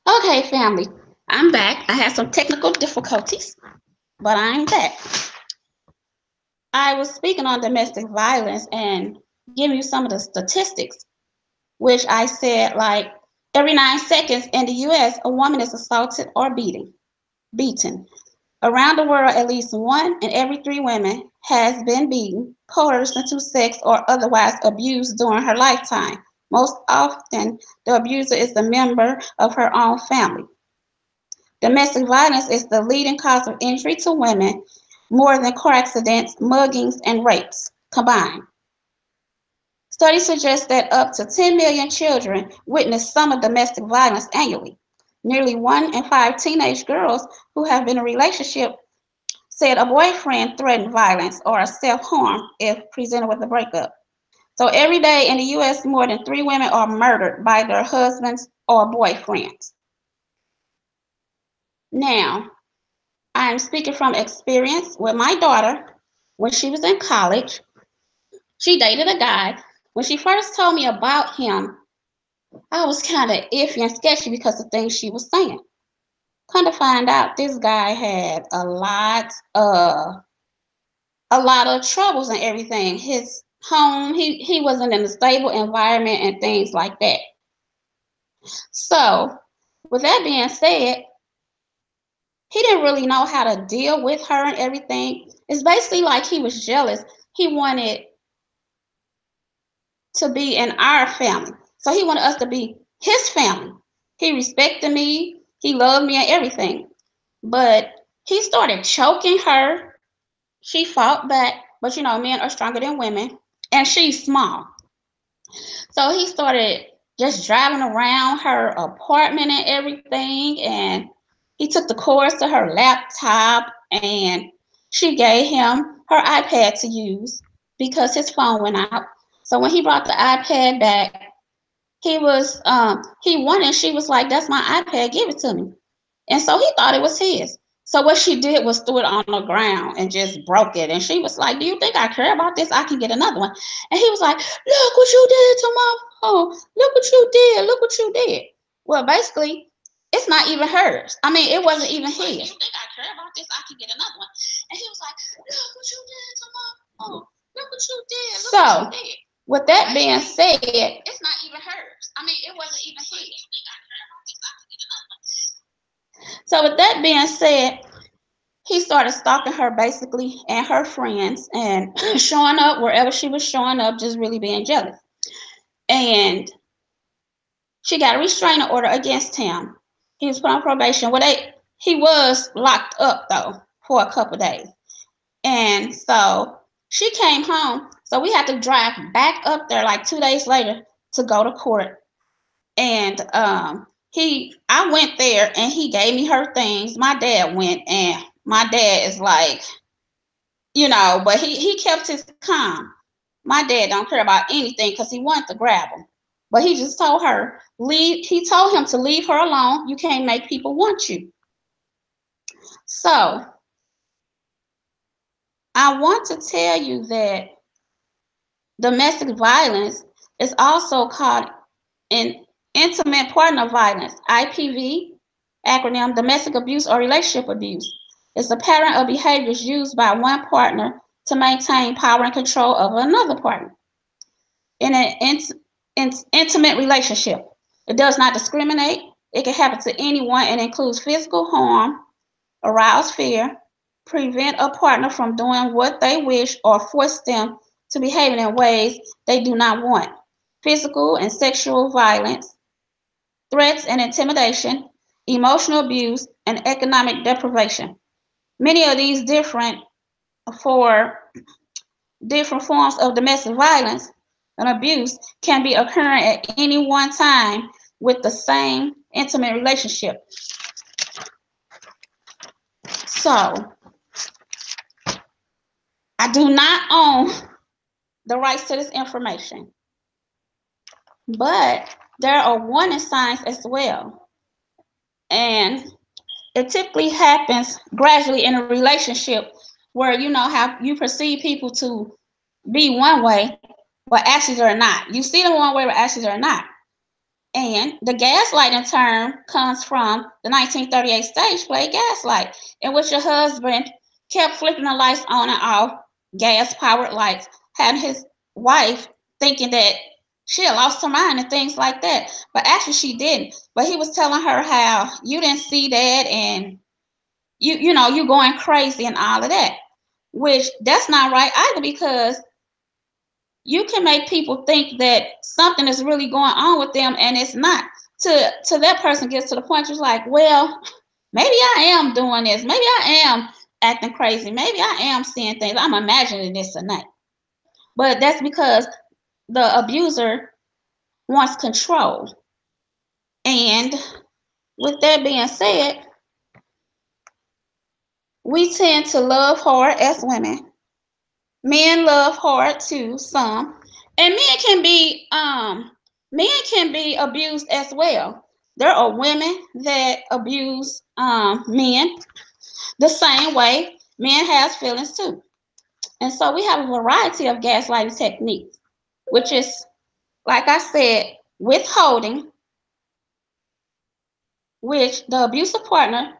Okay, family, I'm back. I had some technical difficulties, but I'm back. I was speaking on domestic violence and giving you some of the statistics, which I said like every 9 seconds in the US, a woman is assaulted or beaten. Around the world, at least one in every three women has been beaten, coerced into sex, or otherwise abused during her lifetime. Most often, the abuser is a member of her own family. Domestic violence is the leading cause of injury to women, more than car accidents, muggings, and rapes combined. Studies suggest that up to 10 million children witness some of domestic violence annually. Nearly 1 in 5 teenage girls who have been in a relationship said a boyfriend threatened violence or self-harm if presented with a breakup. So every day in the US, more than 3 women are murdered by their husbands or boyfriends. Now, I'm speaking from experience with my daughter. When she was in college, she dated a guy. When she first told me about him, I was kind of iffy and sketchy because of things she was saying. Come to find out, this guy had a lot of troubles and everything. His home, he wasn't in a stable environment and things like that. So, with that being said, he didn't really know how to deal with her and everything. It's basically like he was jealous. He wanted to be in our family. So he wanted us to be his family. He respected me, he loved me and everything. But he started choking her. She fought back, but men are stronger than women, and she's small. So he started just driving around her apartment and everything, and he took the cords to her laptop, and she gave him her iPad to use because his phone went out. So when he brought the iPad back, he wanted. She was like, "That's my iPad. Give it to me." And so he thought it was his. So what she did was threw it on the ground and just broke it. And she was like, "Do you think I care about this? I can get another one." And he was like, "Look what you did to my phone. Look what you did. Look what you did." Well, basically, it's not even hers. I mean, it wasn't even his. "You think I care about this? I can get another one." And he was like, "Look what you did to my phone. Look what you did. Look what you did." With that being said, it's not even hers. I mean, it wasn't even his. So with that being said, he started stalking her basically and her friends and showing up wherever she was showing up, just really being jealous. And she got a restraining order against him. He was put on probation. He was locked up though for a couple of days. And so she came home. So we had to drive back up there like 2 days later to go to court. And I went there and he gave me her things. My dad went, and my dad is like, but he kept his calm. My dad don't care about anything because he wanted to grab him. But he just told her, leave. He told him to leave her alone. You can't make people want you. So I want to tell you that domestic violence is also called an intimate partner violence, IPV, acronym domestic abuse or relationship abuse. It's a pattern of behaviors used by one partner to maintain power and control over another partner in an intimate relationship. It does not discriminate. It can happen to anyone and includes physical harm, arouse fear, prevent a partner from doing what they wish, or force them to behave in ways they do not want. Physical and sexual violence, threats and intimidation, emotional abuse, and economic deprivation. Many of these for different forms of domestic violence and abuse can be occurring at any one time with the same intimate relationship. So, I do not own the rights to this information, but there are warning signs as well. And it typically happens gradually in a relationship where how you perceive people to be one way, but actually they're not. You see them one way, but actually they're not. And the gaslighting term comes from the 1938 stage play Gaslight, in which your husband kept flipping the lights on and off, gas powered lights, having his wife thinking that she had lost her mind and things like that. But actually, she didn't. But he was telling her how you didn't see that and you going crazy and all of that, which that's not right either, because you can make people think that something is really going on with them and it's not. To that person gets to the point you're like, well, maybe I am doing this, maybe I am acting crazy, maybe I am seeing things, I'm imagining this tonight. But that's because the abuser wants control. And with that being said, we tend to love hard as women. Men love hard too, some. And men can be abused as well. There are women that abuse men the same way men has feelings too. And so we have a variety of gaslighting techniques, which is, like I said, withholding, which the abusive partner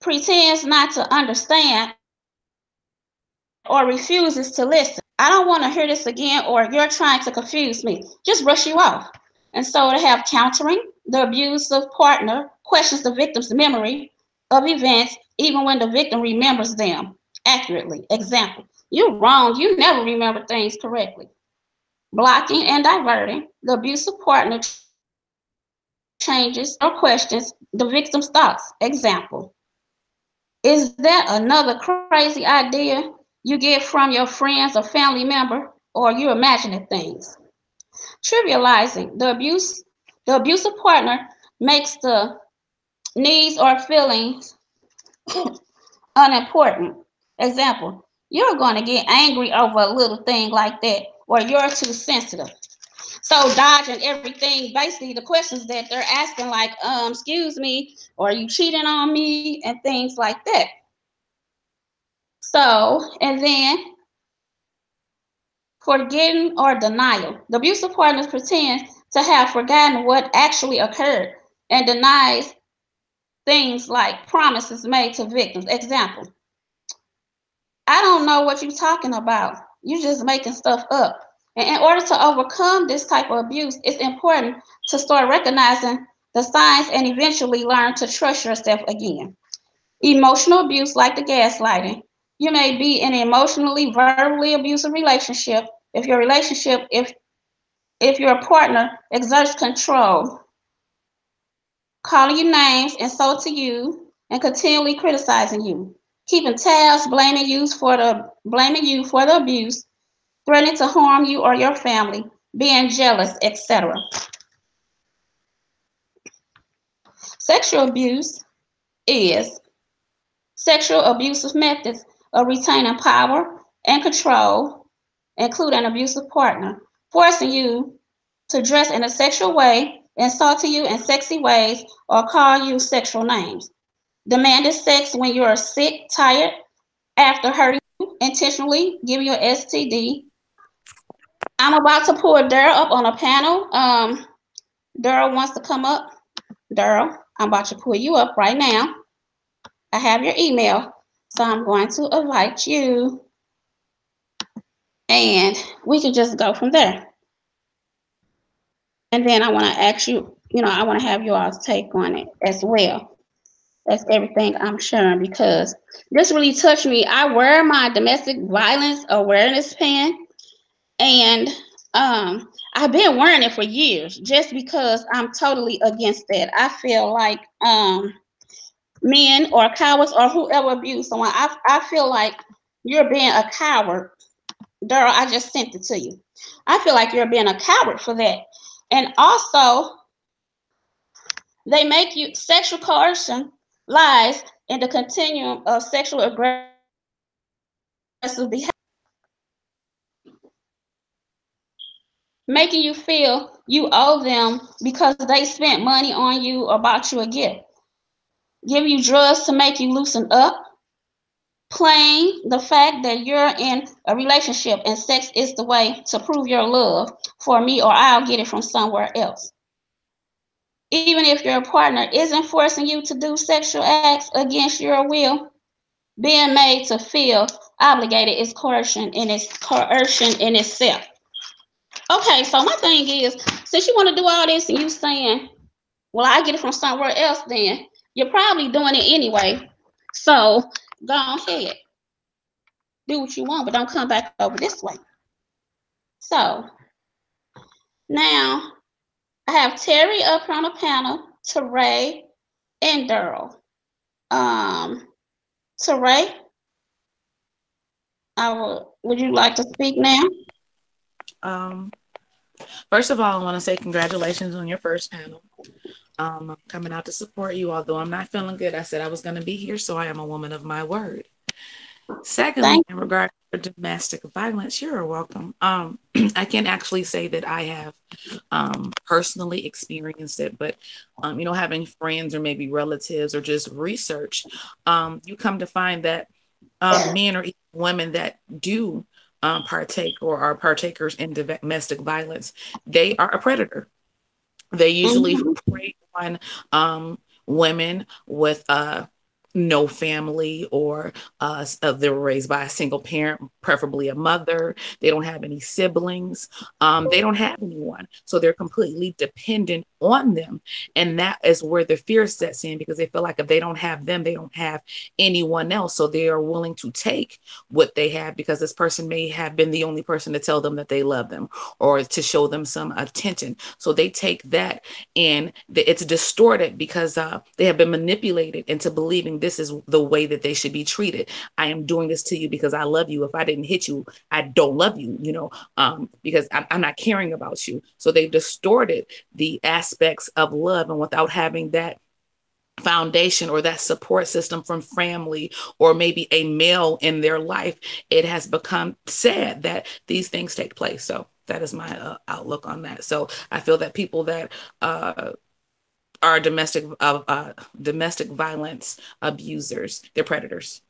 pretends not to understand or refuses to listen. I don't want to hear this again, or you're trying to confuse me. Just brush you off. And so to have countering, the abusive partner questions the victim's memory of events even when the victim remembers them accurately. Example, you're wrong, you never remember things correctly. Blocking and diverting, the abusive partner changes or questions the victim's thoughts. Example, is that another crazy idea you get from your friends or family member, or you imagining things? Trivializing, the abusive partner makes the needs or feelings unimportant. Example, you're going to get angry over a little thing like that, or you're too sensitive. So dodging everything, basically the questions that they're asking, like, excuse me, or are you cheating on me, and things like that. So, and then forgetting or denial. The abusive partner pretends to have forgotten what actually occurred and denies things like promises made to victims. Example, I don't know what you're talking about. You're just making stuff up. And in order to overcome this type of abuse, it's important to start recognizing the signs and eventually learn to trust yourself again. Emotional abuse, like the gaslighting. You may be in an emotionally, verbally abusive relationship. If your partner exerts control, calling you names, insulting you, and continually criticizing you, keeping tabs, blaming you for the abuse, threatening to harm you or your family, being jealous, etc. Sexual abuse is sexual abusive methods of retaining power and control, include an abusive partner, forcing you to dress in a sexual way, insulting you in sexy ways, or call you sexual names. Demanding sex when you are sick, tired, after hurting you, intentionally giving you an STD. I'm about to pull Daryl up on a panel. Daryl wants to come up. Daryl, I'm about to pull you up right now. I have your email, so I'm going to invite you, and we can just go from there. And then I want to ask you, I want to have you all's take on it as well. That's everything I'm sharing, because this really touched me. I wear my domestic violence awareness pin, and I've been wearing it for years just because I'm totally against that. I feel like men or cowards or whoever abuse someone, I feel like you're being a coward. Daryl, I just sent it to you. I feel like you're being a coward for that. And also, they make you sexual coercion lies in the continuum of sexual aggressive behavior, making you feel you owe them because they spent money on you or bought you a gift, give you drugs to make you loosen up, playing the fact that you're in a relationship and sex is the way to prove your love for me, or I'll get it from somewhere else. Even if your partner isn't forcing you to do sexual acts against your will, being made to feel obligated is coercion in itself. Okay, so my thing is, since you want to do all this and you saying, well, I get it from somewhere else, then you're probably doing it anyway. So go ahead, do what you want, but don't come back over this way. So now I have Terry up on the panel, Teray, and Daryl. Teray, would you like to speak now? Um, First of all, I want to say congratulations on your first panel. I'm coming out to support you, although I'm not feeling good. I said I was going to be here, so I am a woman of my word. Secondly, Thank in regard to domestic violence, you're welcome. I can't actually say that I have personally experienced it, but having friends or maybe relatives or just research, you come to find that men or even women that do partake or are partakers in domestic violence, they are a predator. They usually you. prey on women with no family, or they were raised by a single parent, preferably a mother. They don't have any siblings. They don't have anyone. So they're completely dependent on them. And that is where the fear sets in, because they feel like if they don't have them, they don't have anyone else. So they are willing to take what they have because this person may have been the only person to tell them that they love them or to show them some attention. So they take that, and it's distorted because they have been manipulated into believing this is the way that they should be treated. I am doing this to you because I love you. If I didn't hit you, I don't love you, because I'm not caring about you. So they've distorted the aspects of love, and without having that foundation or that support system from family or maybe a male in their life, it has become sad that these things take place. So that is my outlook on that. So I feel that people that are domestic violence abusers, they're predators.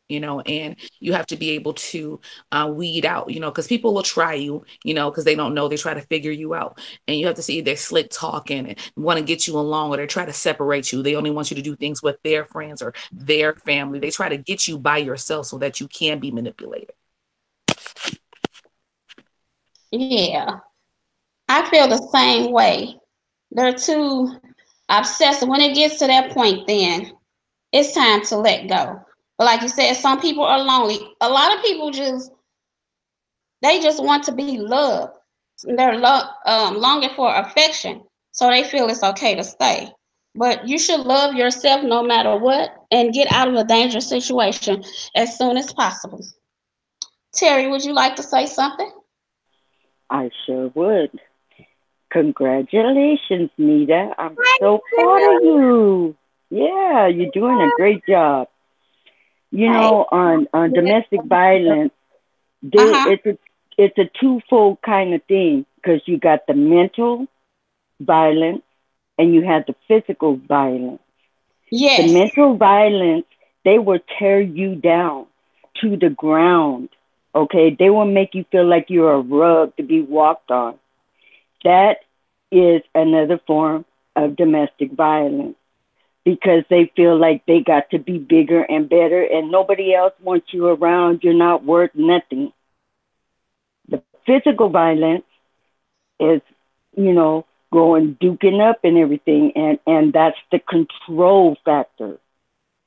And you have to be able to weed out, because people will try you, because they don't know, they try to figure you out. And you have to see they're slick talking and want to get you along, or they try to separate you. They only want you to do things with their friends or their family. They try to get you by yourself so that you can be manipulated. Yeah, I feel the same way. They're too obsessive. When it gets to that point, then it's time to let go. But like you said, some people are lonely. A lot of people they just want to be loved. They're longing for affection, so they feel it's okay to stay. But you should love yourself no matter what and get out of a dangerous situation as soon as possible. Terry, would you like to say something? I sure would. Congratulations, Nita. I'm Thank so proud of you. you. Yeah, you're doing a great job. Hey. On domestic violence, Uh-huh. it's a twofold kind of thing, because you got the mental violence and you have the physical violence. The Yes. mental violence, they will tear you down to the ground. Okay, they will make you feel like you're a rug to be walked on. That is another form of domestic violence, because they feel like they got to be bigger and better and nobody else wants you around. You're not worth nothing. The physical violence is, going duking up and everything. And that's the control factor.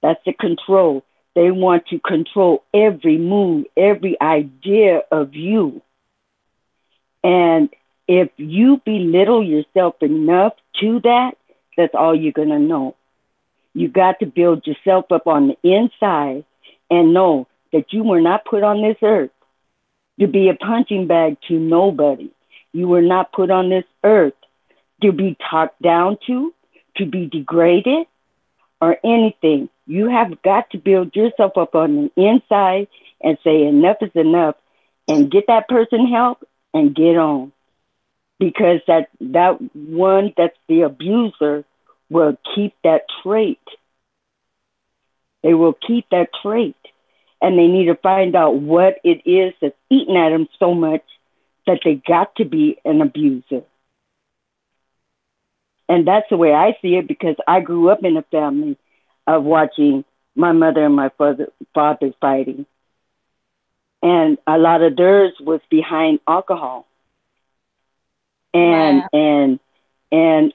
That's the control. They want to control every move, every idea of you. And if you belittle yourself enough to that, that's all you're going to know. You got to build yourself up on the inside and know that you were not put on this earth to be a punching bag to nobody. You were not put on this earth to be talked down to be degraded, or anything. You have got to build yourself up on the inside and say enough is enough, and get that person help and get on. Because that one that's the abuser will keep that trait. They will keep that trait. And they need to find out what it is that's eating at them so much that they got to be an abuser. And that's the way I see it because I grew up in a family of watching my mother and my father fighting. And a lot of theirs was behind alcohol and Wow. and and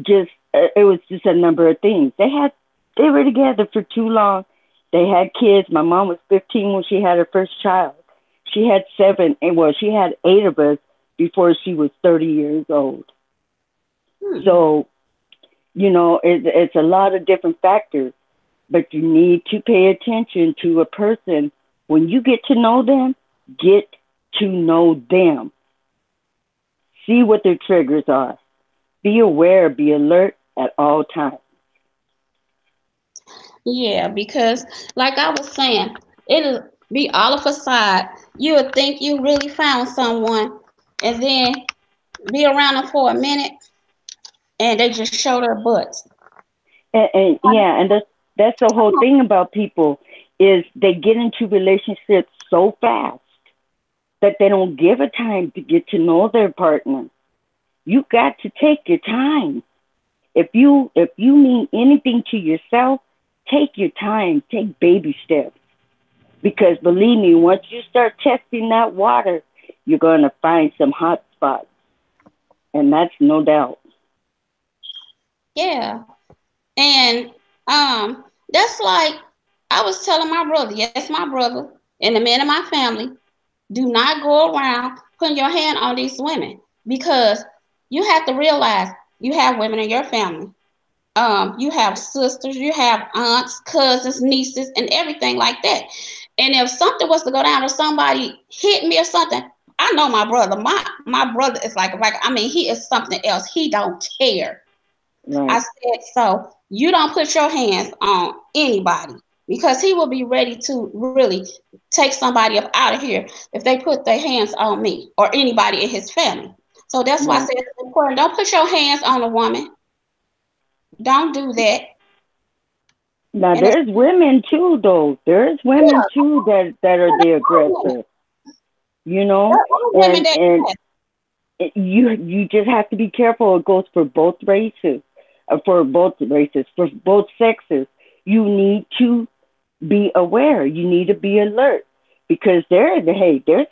just it was just a number of things. They were together for too long. They had kids. My mom was 15 when she had her first child. She had seven, and well, she had eight of us before she was 30 years old. Hmm. So it's a lot of different factors, but you need to pay attention to a person when you get to know them. Get to know them. See what their triggers are. Be aware. Be alert at all times. Yeah, because like I was saying, it'll be all a facade. You would think you really found someone, and then be around them for a minute, and they just show their butts. And yeah, and that's the whole thing about people is they get into relationships so fast that they don't give a time to get to know their partner. You got to take your time. If you mean anything to yourself, take your time, take baby steps. Because believe me, once you start testing that water, you're gonna find some hot spots, and that's no doubt. Yeah, and that's like I was telling my brother. Yes, my brother and the men in my family do not go around putting your hand on these women because you have to realize you have women in your family. You have sisters, you have aunts, cousins, nieces, and everything like that. And if something was to go down or somebody hit me or something, I know my brother. My brother is like I mean, he is something else. He don't care. I Right. said, so you don't put your hands on anybody because he will be ready to really take somebody up out of here if they put their hands on me or anybody in his family. So that's why I Right. said it's important. Don't put your hands on a woman. Don't do that. Now And it's there's women too, though. There's women yeah, too that are the women. aggressor. You know, There are women and that and yes. you just have to be careful. It goes for both races, for both sexes. You need to be aware. You need to be alert because there's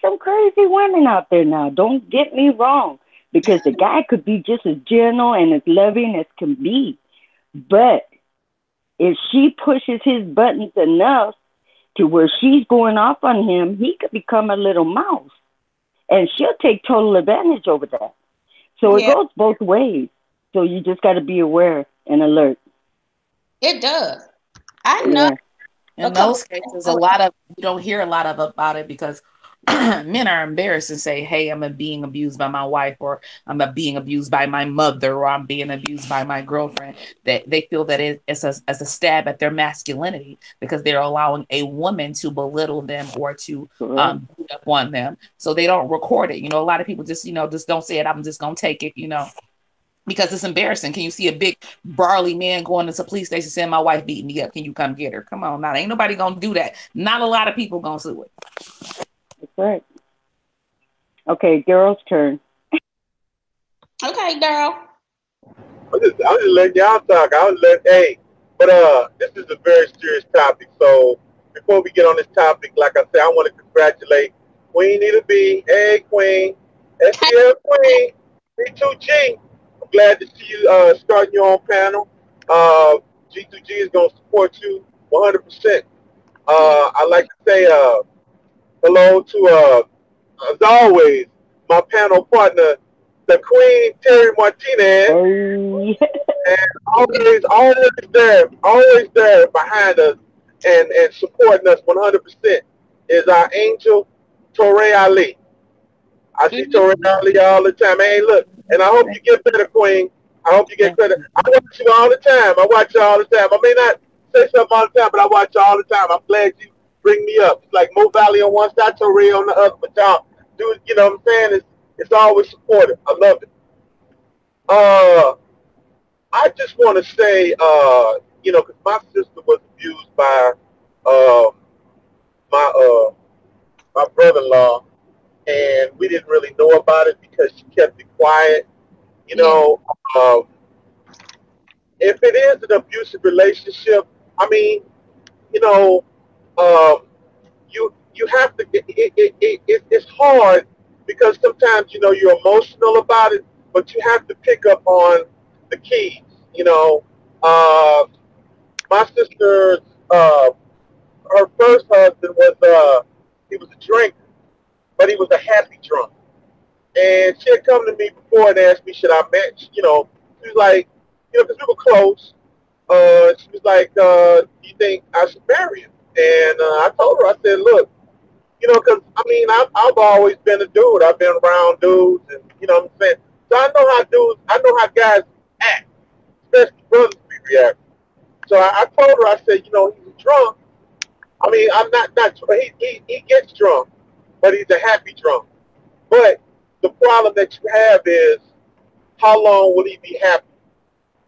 some crazy women out there now. Don't get me wrong, because the guy could be just as gentle and as loving as can be, but if she pushes his buttons enough to where she's going off on him, he could become a little mouse, and she'll take total advantage over that. So it Yeah, goes both ways. So you just got to be aware and alert. it does. I know Yeah. a In couple those cases, a of lot of you don't hear a lot of about it because men are embarrassed and say, "Hey, being abused by my wife, or being abused by my mother, or I'm being abused by my girlfriend." They feel that it's as a stab at their masculinity because they're allowing a woman to belittle them or to Correct. beat up on them, so they don't record it. A lot of people just just don't say it. I'm just gonna take it. Because it's embarrassing. Can you see a big burly man going into the police station saying my wife beat me up? Can you come get her? Come on now. Ain't nobody gonna do that. Not a lot of people gonna sue it. That's right. Okay, girl's turn. okay, girl. I'm just letting y'all talk. I was letting, hey, but this is a very serious topic. So before we get on this topic, like I said, I want to congratulate Queen Nita B. Hey, Queen, STL Queen, B2G. I'm glad to see you starting your own panel. G2G is gonna support you 100%. Yeah. I like to say hello to as always my panel partner, the Queen Terry Martinez, Hey. and always there behind us and supporting us 100% is our angel Torre Ali. I see Torre Mhm. Ali all the time. Hey, look, and I hope you get better, Queen. I hope you get Thank better. you. I watch you all the time. I watch you all the time. I may not say something all the time, but I watch you all the time. I'm glad you bring me up. It's like Mo Valley on one side, Torre on the other, but y'all do it. You know what I'm saying? It's always supportive. I love it. Uh, I just want to say, because my sister was abused by um, my my brother-in-law, and we didn't really know about it because she kept it quiet. You Yeah. know, if it is an abusive relationship, I mean, you know, um, you have to. It's hard because sometimes you're emotional about it, but you have to pick up on the keys. You know, uh, my sister's her first husband was he was a drinker, but he was a happy drunk. And she had come to me before and asked me, should I match? She was like, because we were close. She was like, do you think I should marry him? And I told her, I said, look, because I mean, I've always been a dude. I've been around dudes, and you know what I'm saying. So I know how guys act, especially brothers we react. So I told her, I said, he's drunk. I mean, I'm not. He gets drunk, but he's a happy drunk. But the problem that you have is how long will he be happy?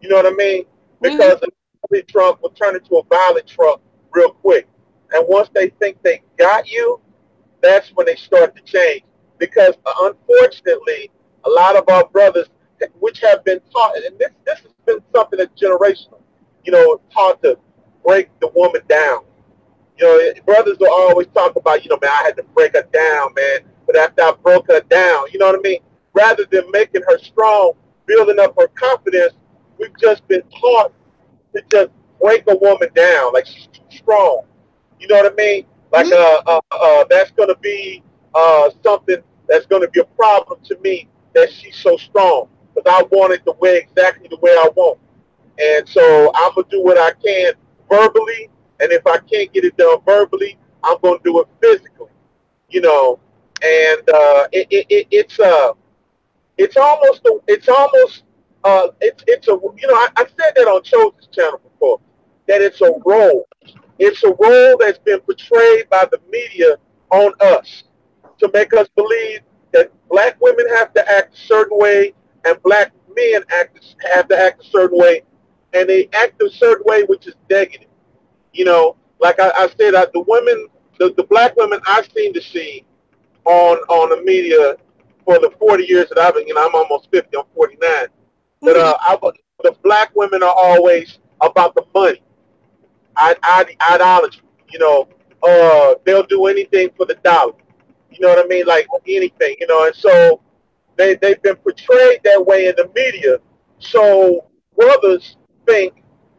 You know what I mean? Mm-hmm. Because a happy drunk will turn into a violent drunk real quick. And once they think they got you, that's when they start to change. Because unfortunately, a lot of our brothers, which have been taught, and this has been something that's generational, taught to break the woman down. Brothers will always talk about, man, I had to break her down, man. But after I broke her down, you know what I mean? Rather than making her strong, building up her confidence, we've just been taught to just break a woman down, like she's too strong. You know what I mean? Like Mm-hmm. that's gonna be something that's gonna be a problem to me that she's so strong because I want it the way exactly the way I want. And so I'm gonna do what I can verbally, and if I can't get it done verbally, I'm gonna do it physically. You know, and it's a I said that on Chosen's channel before that it's a role. It's a role that's been portrayed by the media on us to make us believe that black women have to act a certain way and black men have to act a certain way, and they act a certain way which is negative. Like I said, the women, the black women I seem to see on the media for the 40 years that I've been, I'm almost 50, I'm 49. But Mm-hmm. the black women are always about the money, idolatry. They'll do anything for the dollar. You know what I mean? Like anything. And so they've been portrayed that way in the media. So brothers think,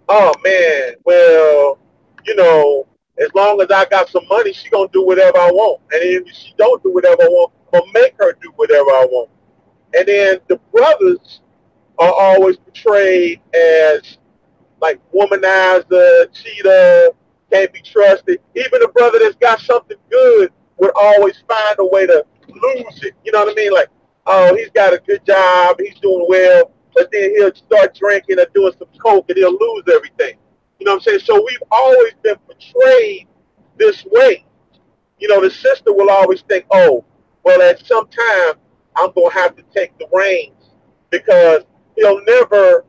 oh man, well, you know, as long as I got some money, she gonna do whatever I want. And if she don't do whatever I want, I'm gonna make her do whatever I want. And then the brothers are always portrayed as like womanizer, cheater, can't be trusted. Even a brother that's got something good would always find a way to lose it. You know what I mean? Like, oh, he's got a good job, he's doing well, but then he'll start drinking or doing some coke and he'll lose everything. You know what I'm saying? So we've always been portrayed this way. The sister will always think, oh, well, at some time, I'm going to have to take the reins because he'll never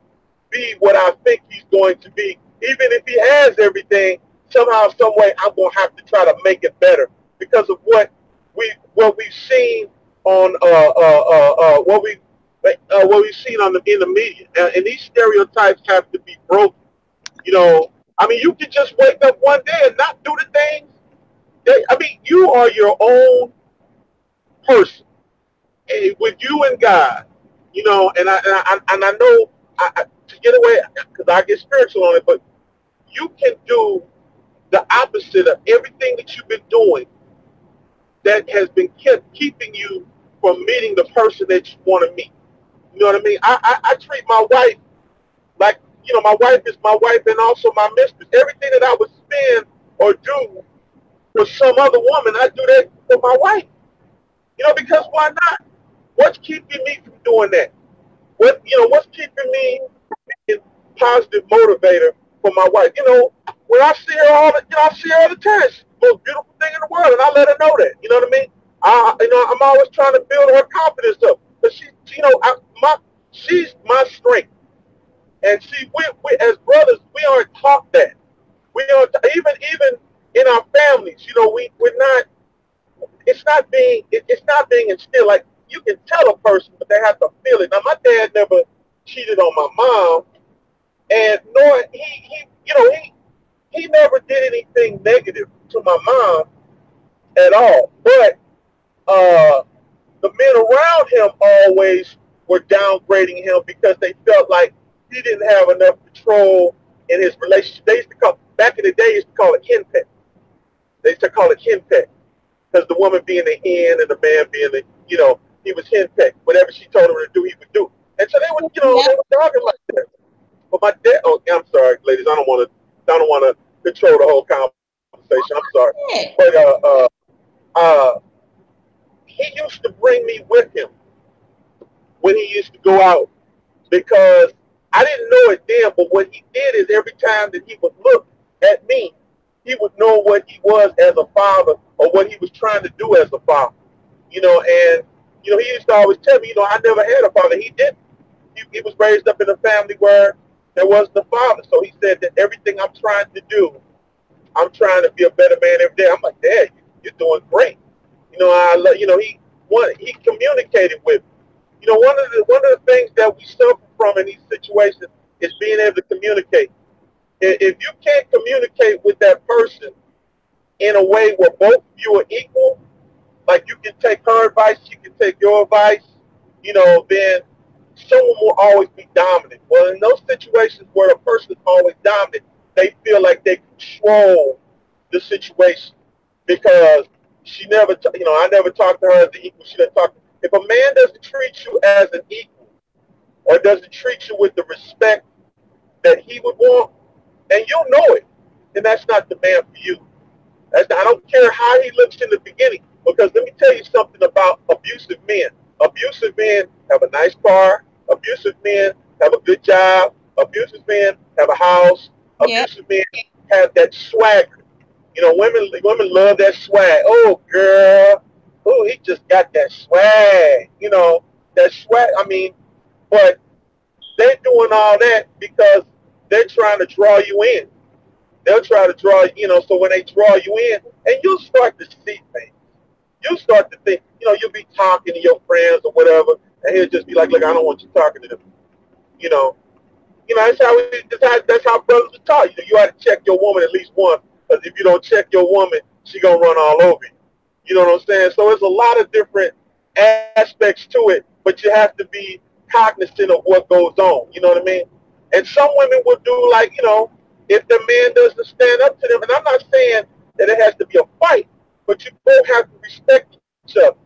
be what I think he's going to be. Even if he has everything, somehow, some way, I'm going to have to try to make it better because of what we've seen on what we've seen on in the media, and these stereotypes have to be broken. I mean, you can just wake up one day and not do the things I mean, you are your own person, with you and God. And I know to get away because I get spiritual on it, but you can do the opposite of everything that you've been doing that has been keeping you from meeting the person that you want to meet. You know what I mean? I treat my wife like my wife is my wife and also my mistress. Everything that I would spend or do for some other woman, I do that for my wife. Because why not? What's keeping me from doing that? What's keeping me from being a positive motivator for my wife? When I see her I see her all the time. She's the most beautiful thing in the world, and I let her know that. You know what I mean? I'm always trying to build her confidence up, but she's my strength. And see, we as brothers, we aren't taught that. We aren't even in our families. We're not it's not being instilled. Like you can tell a person, but they have to feel it. Now, my dad never cheated on my mom, and knowing he never did anything negative to my mom at all. But uh, the men around him always were downgrading him because they felt like he didn't have enough control in his relationship. They used to call back in the day, they used to call it henpeck. They used to call it henpeck because the woman being the hen and the man being the he was henpecked. Whatever she told him to do, he would do. And so Yep. they were talking like that. But my dad, oh, I'm sorry, ladies, I don't want to control the whole conversation. I'm sorry, but Yeah. uh, he used to bring me with him when he used to go out because I didn't know it then, but what he did is every time that he would look at me, he would know what he was as a father or what he was trying to do as a father. And he used to always tell me, I never had a father. He didn't. He was raised up in a family where there wasn't a father. So he said that everything I'm trying to do, I'm trying to be a better man every day. I'm like, Dad, you're doing great. He communicated with me. One of the things that we suffer from in these situations is being able to communicate. If you can't communicate with that person in a way where both of you are equal, like you can take her advice, she can take your advice, then someone will always be dominant. Well, in those situations where a person is always dominant, they feel like they control the situation because I never talked to her as an equal. She doesn't talk. If a man doesn't treat you as an equal or doesn't treat you with the respect that he would want, and you'll know it, then that's not the man for you. I don't care how he looks in the beginning, because let me tell you something about abusive men. Abusive men have a nice car. Abusive men have a good job. Abusive men have a house. Yep. Abusive men have that swagger. Women love that swag. Oh, girl. Oh, he just got that swag. That swag. I mean, but they're doing all that because they're trying to draw you in. They'll try to draw, so when they draw you in, and you'll start to see things. You'll start to think, you'll be talking to your friends or whatever, and he'll just be like, look, I don't want you talking to them. You know, that's how brothers are taught. You ought to check your woman at least once, because if you don't check your woman, she gonna run all over you. You know what I'm saying? So there's a lot of different aspects to it, but you have to be cognizant of what goes on. You know what I mean? And some women will do like, if the man doesn't stand up to them, and I'm not saying that it has to be a fight, but you both have to respect each other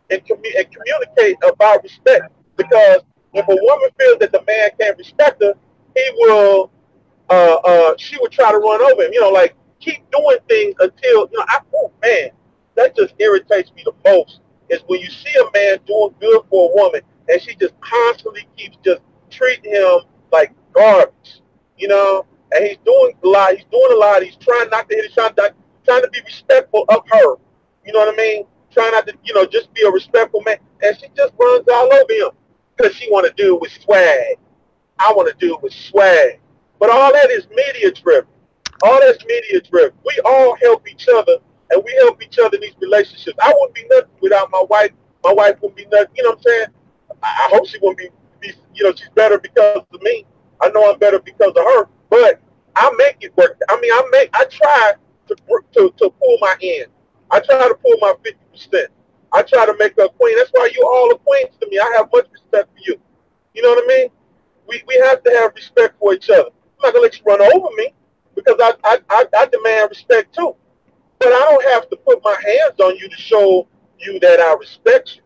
and communicate about respect. Because if a woman feels that the man can't respect her, he will she would try to run over him. Like keep doing things until oh man, that just irritates me the most. Is when you see a man doing good for a woman and she just constantly keeps just treating him like garbage. And he's doing a lot. He's doing a lot. He's trying not to hit his shot, trying to be respectful of her. You know what I mean? Trying not to, just be a respectful man. And she just runs all over him because she want to do it with swag. I want to do it with swag. But all that is media driven. All that's media driven. We all help each other, and we help each other in these relationships. I wouldn't be nothing without my wife. My wife wouldn't be nothing. You know what I'm saying? I hope she wouldn't be she's better because of me. I know I'm better because of her. But I make it work. I mean, I try to pull my end. I try to pull my 50%. I try to make her a queen. That's why you all are queens to me. I have much respect for you. You know what I mean? We have to have respect for each other. I'm not gonna let you run over me because I demand respect too. But I don't have to put my hands on you to show you that I respect you.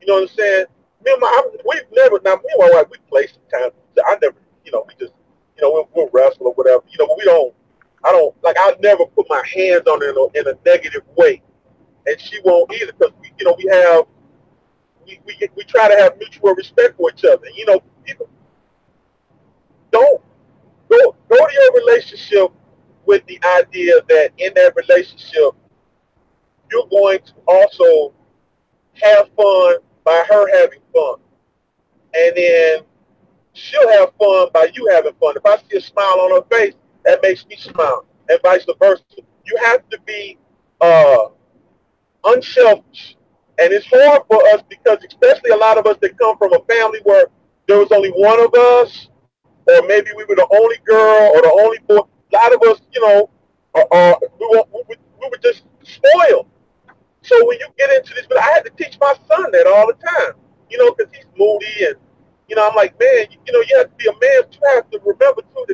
You know what I'm saying? We've never, now me and my wife, we play sometimes. I never, we just, we'll wrestle or whatever, but I'll never put my hands on her in a negative way. And she won't either because we try to have mutual respect for each other. People don't go to your relationship with the idea that in that relationship you're going to also have fun by her having fun, and then she'll have fun by you having fun. If I see a smile on her face, that makes me smile, and vice versa. You have to be uh, unselfish, and it's hard for us because, especially a lot of us that come from a family where there was only one of us, or maybe we were the only girl or the only boy. A lot of us, we were just spoiled. So when you get into this, but I had to teach my son that all the time, because he's moody and, I'm like, man, you have to be a man. You have to remember too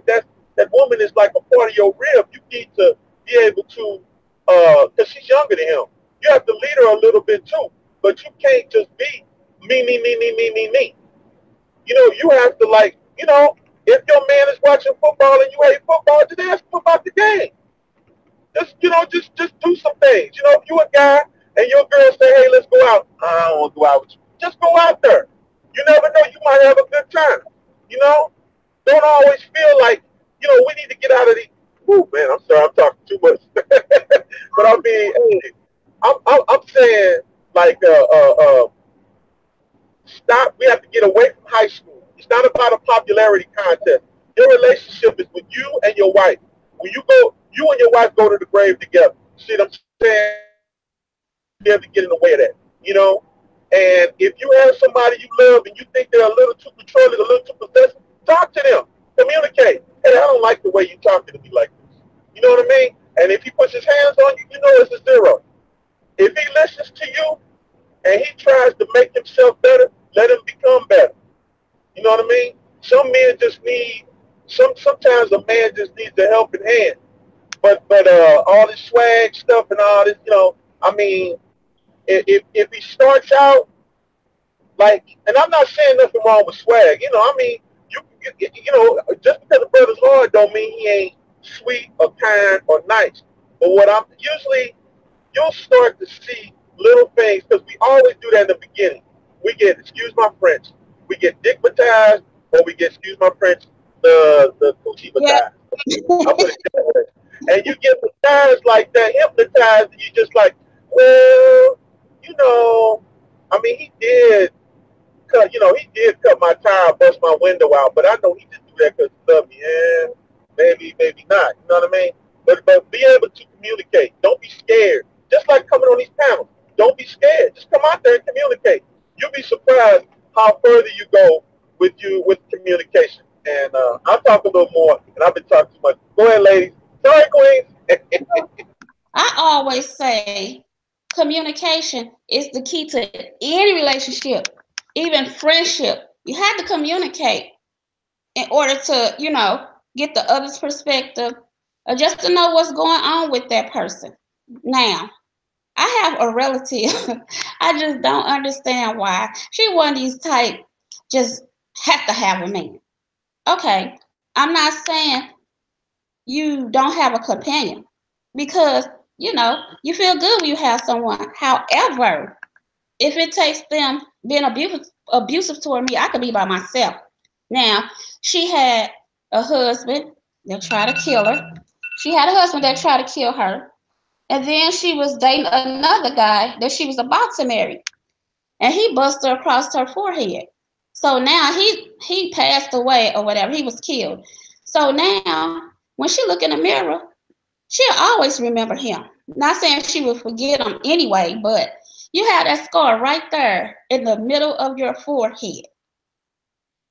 that woman is like a part of your rib. You need to be able to, because she's younger than him. You have to lead her a little bit too, but you can't just be me, me, me, me, me, me, me. You have to if your man is watching football and you hate football, just ask him about the game. Just do some things. If you a guy and your girl say, "Hey, let's go out," I don't want to go out with you. Just go out there. You never know. You might have a good time. You know. Don't always feel like we need to get out of the. Ooh, man, I'm sorry, I'm talking too much. But I mean, hey, I'm saying like stop. We have to get away from high school. It's not about a popularity contest. Your relationship is with you and your wife. When you and your wife go to the grave together. See what I'm saying? You have to be able to get in the way of that. You know? And if you have somebody you love and you think they're a little too controlling, a little too possessive, talk to them. Communicate. Hey, I don't like the way you're talking to me like this. You know what I mean? And if he puts his hands on you, you know it's a zero. If he listens to you and he tries to make himself better, let him become better. You know what I mean? Some men just need sometimes a man just needs a helping hand. But all this swag stuff and all this, I mean, if he starts out like, and I'm not saying nothing wrong with swag, I mean, just because a brother's hard don't mean he ain't sweet or kind or nice. But what I'm usually you'll start to see little things because we always do that in the beginning. We get, excuse my French, we get dickmatized or we get, excuse my French, the Yeah. coochie-matized. I put it that way. And you get hypnotized like that, hypnotized, and you just like, well, you know, I mean, he did cut my tire, bust my window out, but I know he just do that because he loved me. And maybe not. You know what I mean? But be able to communicate. Don't be scared. Just like coming on these panels. Don't be scared. Just come out there and communicate. You'll be surprised how further you go with communication. And I'll talk a little more, and I've been talking too much. Go ahead, ladies. Sorry, queens. I always say communication is the key to any relationship, even friendship. You have to communicate in order to, get the other's perspective or just to know what's going on with that person. Now, I have a relative. I just don't understand why she one of these type just have to have a man. Okay, I'm not saying you don't have a companion because you feel good when you have someone. However, if it takes them being abusive toward me, I could be by myself. Now, she had a husband that tried to kill her. She had a husband that tried to kill her. And then she was dating another guy that she was about to marry. And he busted her across her forehead. So now he passed away or whatever. He was killed. So now when she look in the mirror, she'll always remember him. Not saying she will forget him anyway, but you have that scar right there in the middle of your forehead.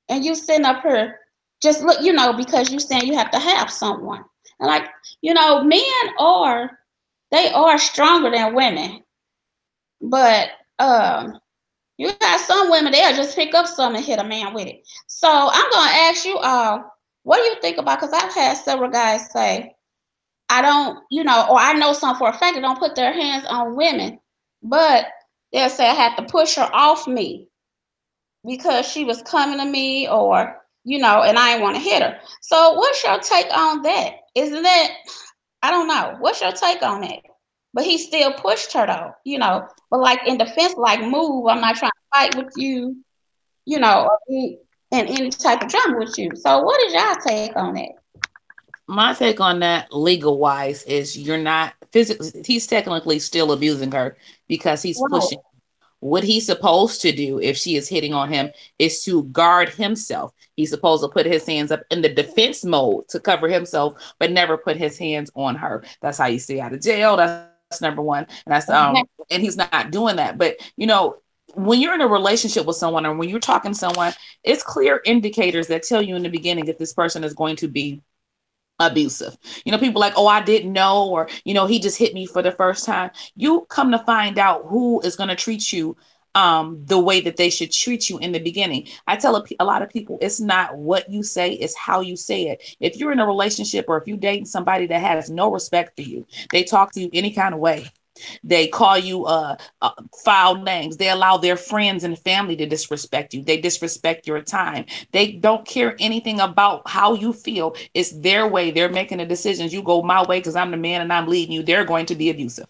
And you sitting up here just look, because you saying you have to have someone. And like, men they are stronger than women. But you got some women, they'll just pick up something and hit a man with it. So I'm gonna ask you all, what do you think about, because I've had several guys say, I don't, or I know some for a fact that don't put their hands on women, but they'll say I had to push her off me because she was coming to me, or and I didn't want to hit her. So what's your take on that? Isn't that, I don't know. What's your take on that? But he still pushed her though. But like in defense, like move, I'm not trying to fight with you, or be in any type of drama with you. So what is y'all take on that? My take on that, legal wise, is you're not physically, he's technically still abusing her because he's Right. pushing. What he's supposed to do if she is hitting on him is to guard himself. He's supposed to put his hands up in the defense mode to cover himself, but never put his hands on her. That's how you stay out of jail. That's number one. And that's and he's not doing that. But when you're in a relationship with someone or when you're talking to someone, it's clear indicators that tell you in the beginning if this person is going to be abusive. People like, oh, I didn't know, or, he just hit me for the first time. You come to find out who is going to treat you the way that they should treat you in the beginning. I tell a lot of people, it's not what you say, it's how you say it. If you're in a relationship or if you're dating somebody that has no respect for you, they talk to you any kind of way. They call you foul names. They allow their friends and family to disrespect you. They disrespect your time. They don't care anything about how you feel. It's their way. They're making the decisions. You go my way because I'm the man and I'm leading you. They're going to be abusive.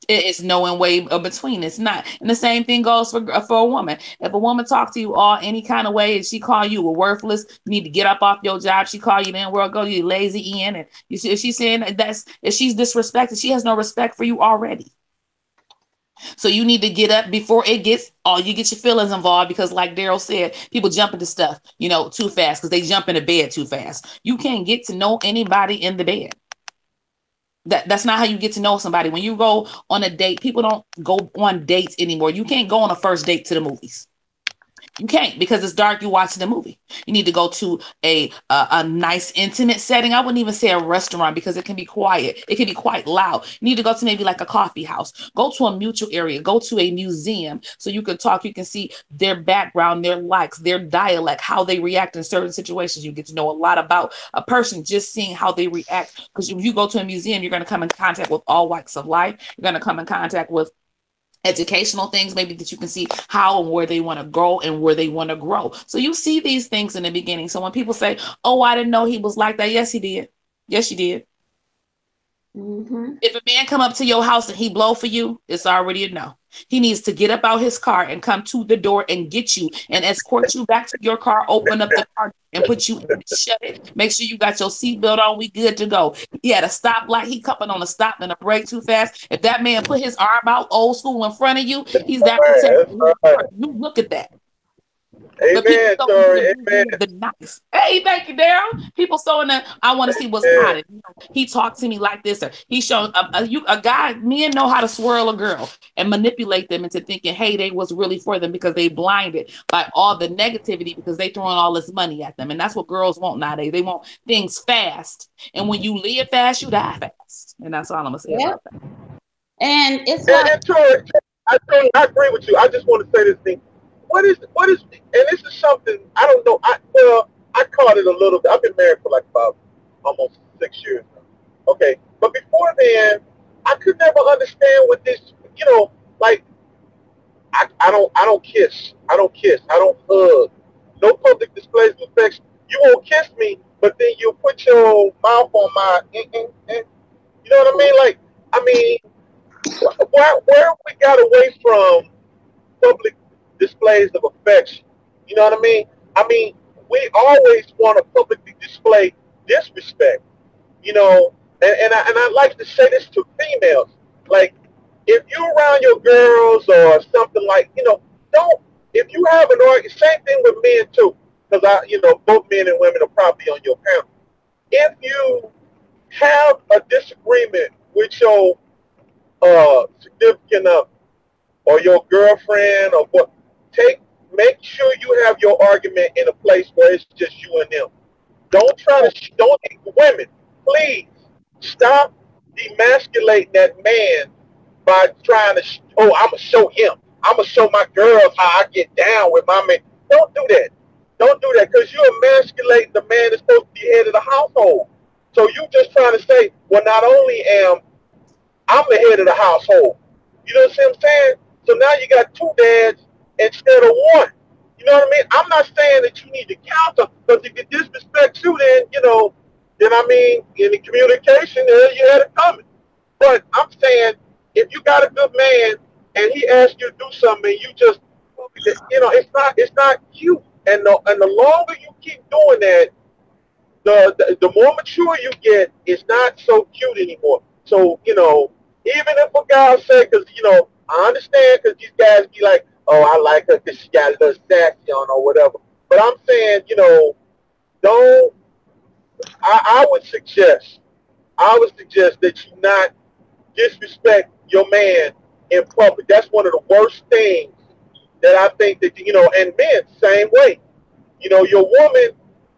It's no way between. It's not. And the same thing goes for a woman. If a woman talks to you all any kind of way and she call you a worthless, you need to get up off your job. She call you then world go you lazy Ian. And if she's saying if she's disrespected, she has no respect for you already. So you need to get up before it gets you get your feelings involved, because like Daryl said, people jump into stuff, too fast because they jump into bed too fast. You can't get to know anybody in the bed. That's not how you get to know somebody. When you go on a date, people don't go on dates anymore. You can't go on a first date to the movies. You can't, because it's dark. You watching the movie. You need to go to a nice intimate setting. I wouldn't even say a restaurant because it can be quiet. It can be quite loud. You need to go to maybe like a coffee house. Go to a mutual area. Go to a museum so you can talk. You can see their background, their likes, their dialect, how they react in certain situations. You get to know a lot about a person just seeing how they react. Because if you go to a museum, you're going to come in contact with all walks of life. You're going to come in contact with educational things, maybe that you can see how and where they want to go and where they want to grow. So you see these things in the beginning. So when people say, oh, I didn't know he was like that. Yes, he did. Yes, you did. Mm-hmm. If a man come up to your house and he blow for you, it's already a no. He needs to get up out his car and come to the door and get you and escort you back to your car, open up the car and put you in, shut it. Make sure you got your seatbelt on. We good to go. He had a stoplight. He coming on a stop and a brake too fast. If that man put his arm out old school in front of you, he's that protected. That's right. You look at that. But people Amen, so into Tori. Amen. the nice. Hey, thank you, Daryl. People so in the I want to see what's Amen. hot. He talked to me like this, or he showed a guy. Men know how to swirl a girl and manipulate them into thinking, hey, they was really for them, because they blinded by all the negativity because they throwing all this money at them, and that's what girls want nowadays. They want things fast, and when you live fast, you die fast, and that's all I'm gonna say Yep. about that. And it's And, like, and Tori, I agree with you. I just want to say this thing. And this is something I don't know. I caught it a little bit. I've been married for like about almost 6 years now. Okay, but before then, I could never understand what this. Like I don't kiss. I don't kiss. I don't hug. No public displays of affection. You won't kiss me, but then you put your mouth on my. You know what I mean? Like, I mean, where we got away from public displays of affection. You know what I mean? I mean, we always want to publicly display disrespect. You know, and I like to say this to females. Like, if you're around your girls or something, like, don't. If you have an argument, same thing with men too, because both men and women are probably on your panel. If you have a disagreement with your significant other or your girlfriend or what, take make sure you have your argument in a place where it's just you and them. Don't try to don't women, please stop demasculating that man by trying to. Oh, I'm gonna show him. I'm gonna show my girls how I get down with my man. Don't do that. Don't do that, because you're emasculating the man that's supposed to be head of the household. So you just trying to say, well, not only am I'm the head of the household. You know what I'm saying? So now you got two dads instead of one. You know what I mean? I'm not saying that you need to counter, because if you disrespect you, then I mean, in the communication, you had it coming. But I'm saying, if you got a good man and he asks you to do something, and you just, it's not cute. And the longer you keep doing that, the more mature you get, it's not so cute anymore. So, even if a guy say, because, I understand, because these guys be like, oh, I like her because she got a little sassy on or whatever. But I'm saying, don't, I would suggest, that you not disrespect your man in public. That's one of the worst things that I think that, and men, same way. Your woman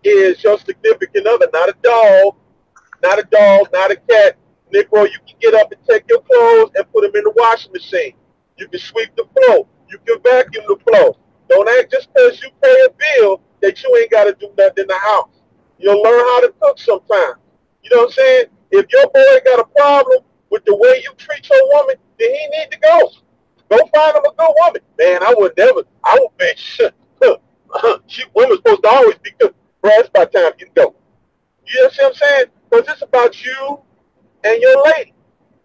is your significant other, not a dog, not a cat. Negro, you can get up and take your clothes and put them in the washing machine. You can sweep the floor. You can vacuum the floor. Don't act just because you pay a bill that you ain't got to do nothing in the house. You'll learn how to cook sometimes. You know what I'm saying? If your boy got a problem with the way you treat your woman, then he need to go. Go find him a good woman. Man, I would be shit. Women's supposed to always be good. Bro, it's about time you go. You know what I'm saying? Because it's about you and your lady.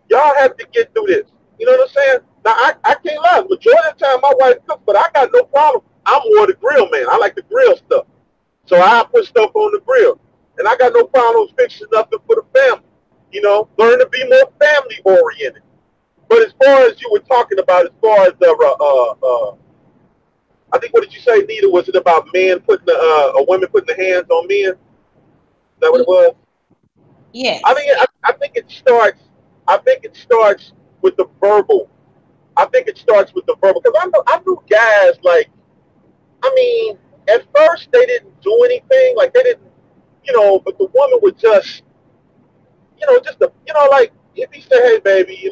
Y'all have to get through this. You know what I'm saying? Now, I can't lie. Majority of the time, my wife cooks, but I got no problem. I'm more the grill man. I like to grill stuff. So I put stuff on the grill. And I got no problem fixing nothing for the family. Learn to be more family oriented. But as far as you were talking about, as far as the, I think, what did you say, Nita? Was it about men putting women putting the hands on men? Is that what it was? I Yes. think I think it starts. I think it starts with the verbal. I think it starts with the verbal because I knew guys like. I mean, at first they didn't do anything. Like they didn't, but the woman would just, like if he said, "Hey, baby,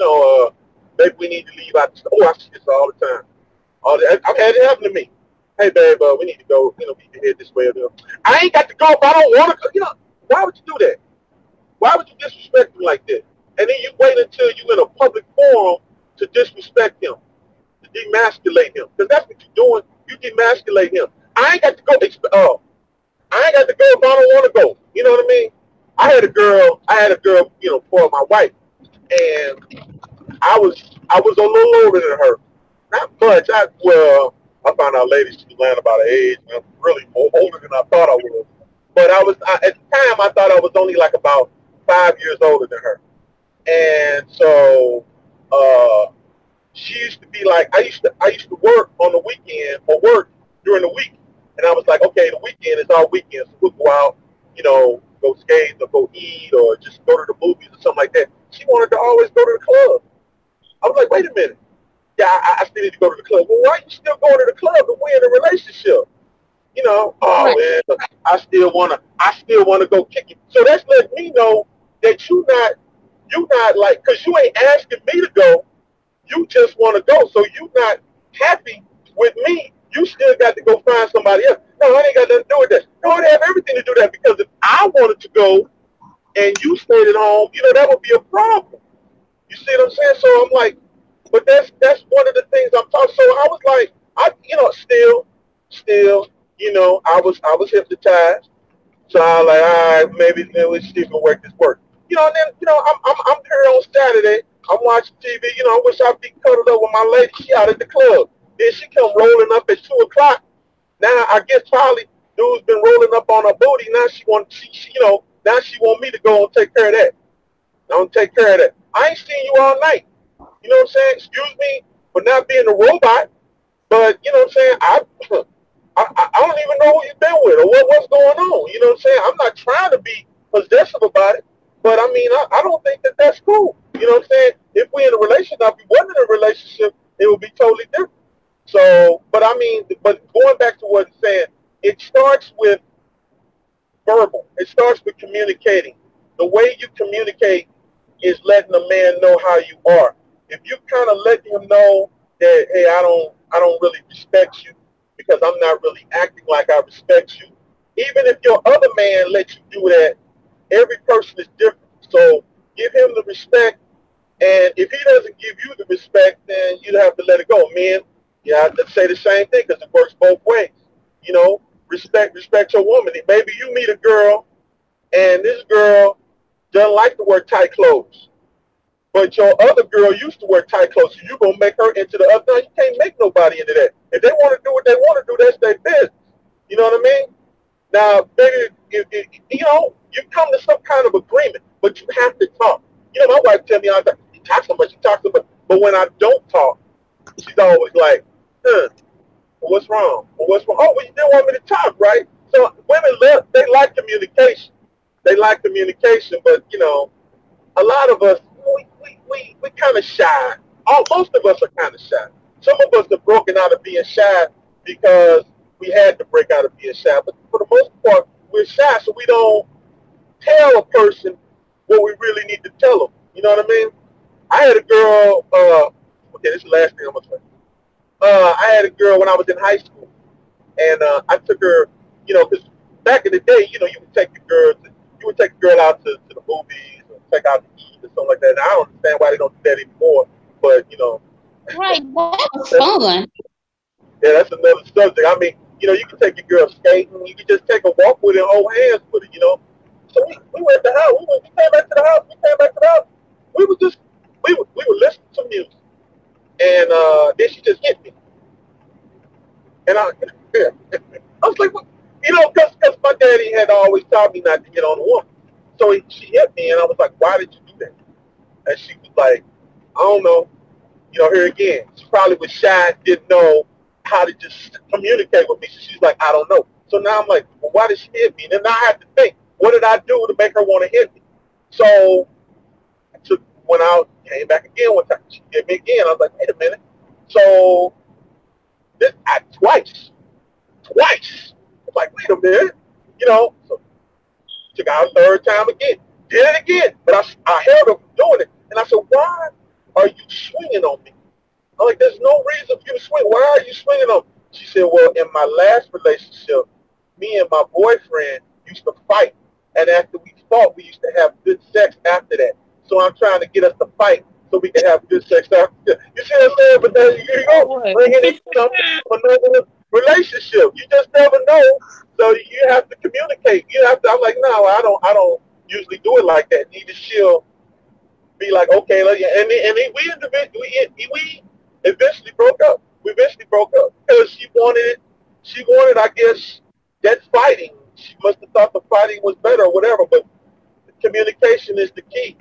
maybe we need to leave out." Oh, I see this all the time. I've had it happen to me. Hey, babe, we need to go. We need to head this way or there. I ain't got to go if I don't want to go. Why would you do that? Why would you disrespect him like that? And then you wait until you're in a public forum to disrespect him, to demasculate him. Because that's what you're doing. You demasculate him. I ain't got to go. I ain't got to go if I don't want to go. You know what I mean? I had a girl, for my wife, and I was a little older than her. Not much. I found out later she was lying about her age. And I'm really older than I thought I was. But at the time I thought I was only like about 5 years older than her. And so uh, she used to be like I used to work on the weekend or work during the week, and I was like, okay, the weekend is our weekend, so we'll go out, go skate or go eat or just go to the movies or something like that. She wanted to always go to the club. I was like, wait a minute, yeah, I still need to go to the club. Well, why are you still going to the club if we're in a relationship? Right. Oh man, I still wanna go kick it. So that's letting me know that you not like, cause you ain't asking me to go. You just want to go, so you not happy with me. You still got to go find somebody else. No, I ain't got nothing to do with that. No, it have everything to do with that because if I wanted to go and you stayed at home, that would be a problem. You see what I'm saying? So I'm like, but that's one of the things I'm talking. So I was like, still, I was hypnotized. So I was like, all right, maybe we see if we can work this work. And then I'm here on Saturday. I'm watching TV. I wish I'd be cuddled up with my lady. She out at the club. Then she come rolling up at 2 o'clock. Now I guess probably dude's been rolling up on her booty. Now now she want me to go and take care of that. I'm gonna take care of that. I ain't seen you all night. You know what I'm saying? Excuse me for not being a robot, but you know what I'm saying? I don't even know who you've been with or what's going on. You know what I'm saying? I'm not trying to be possessive about it, but I mean, I don't think that that's cool. You know what I'm saying? If we're in a relationship, if we wasn't in a relationship, it would be totally different. So, but I mean, but going back to what I'm saying, it starts with verbal. It starts with communicating. The way you communicate is letting a man know how you are. If you kind of let him know that, hey, I don't really respect you because I'm not really acting like I respect you. Even if your other man lets you do that, every person is different. So give him the respect, and if he doesn't give you the respect, then you have to let it go. Men, you have to say the same thing because it works both ways. Respect your woman. Maybe you meet a girl, and this girl doesn't like to wear tight clothes. But your other girl used to wear tight clothes, so you're gonna make her into the other. No, you can't make nobody into that. If they want to do what they want to do, that's their business. You know what I mean? Now, maybe you come to some kind of agreement, but you have to talk. My wife tell me all the time, "You talk so much, you talk so much." But when I don't talk, she's always like, well, what's wrong? Well, what's wrong? Oh, well, you didn't want me to talk, right? So women they like communication. They like communication, but a lot of us we kind of shy. most of us are kind of shy. Some of us have broken out of being shy because we had to break out of being shy. But for the most part, we're shy, so we don't tell a person what we really need to tell them. You know what I mean? I had a girl. Okay, this is the last thing I'm gonna say. I had a girl when I was in high school, and I took her. Because back in the day, you would take your you would take a girl out to the movies or take out to eat or something like that. And I don't understand why they don't do that anymore. But Right, that was that's fun. yeah, that's another subject. I mean, you can take your girl skating. You can just take a walk with her and hold hands with her. So we went to the house. We came back to the house. We came back to the house. We were just we were listening to music, and then she just hit me, and I was like, what? Because my daddy had always taught me not to hit on a woman. So she hit me, and I was like, why did you do that? And she was like, I don't know. Here again, she probably was shy, didn't know how to just communicate with me. So she's like, I don't know. So now I'm like, well, why did she hit me? And then now I have to think, what did I do to make her want to hit me? So I went out, came back again one time. She hit me again. I was like, wait a minute. So twice. Twice. I was like, wait a minute. So took out a third time again. Did it again. But I held her from doing it. And I said, why are you swinging on me? I'm like, there's no reason for you to swing. Why are you swinging on me? She said, well, in my last relationship, me and my boyfriend used to fight. And after we fought, we used to have good sex after that. So I'm trying to get us to fight so we can have good sex after that. You see what I'm saying? But then you go Boy. bringing it to another relationship. You just never know. So you have to communicate. You have to. I'm like, no, I don't usually do it like that. Neither she'll be like, okay, and we eventually broke up. We eventually broke up because she wanted it. She wanted, I guess, that fighting. She must have thought the fighting was better or whatever. But communication is the key.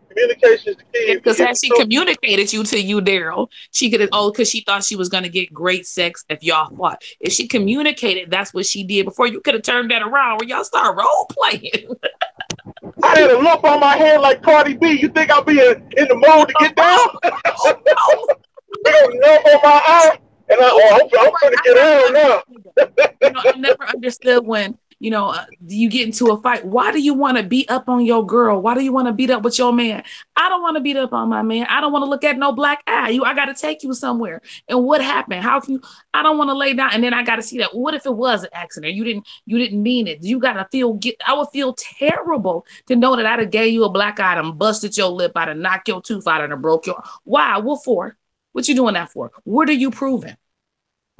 Communication is the key. Yeah, If, because if had she communicated you to you, Daryl, she could have, because she thought she was going to get great sex if y'all fought. If she communicated, that's what she did before. You could have turned that around where y'all start role playing. I had a lump on my head like Cardi B. You think I'll be in the mood to get down? Oh, no. Big old lump on my eye, and Oh, I'm right. finna I get never down now. understood that. I never understood when, you get into a fight. Why do you want to beat up on your girl? Why do you want to beat up with your man? I don't want to beat up on my man. I don't want to look at no black eye. I got to take you somewhere. And what happened? How can you? I don't want to lay down. And then I got to see that. What if it was an accident? You didn't mean it. You got to I would feel terrible to know that I'd have gave you a black eye and busted your lip out and knocked your tooth out and broke your. Why? What for? What you doing that for? What are you proving?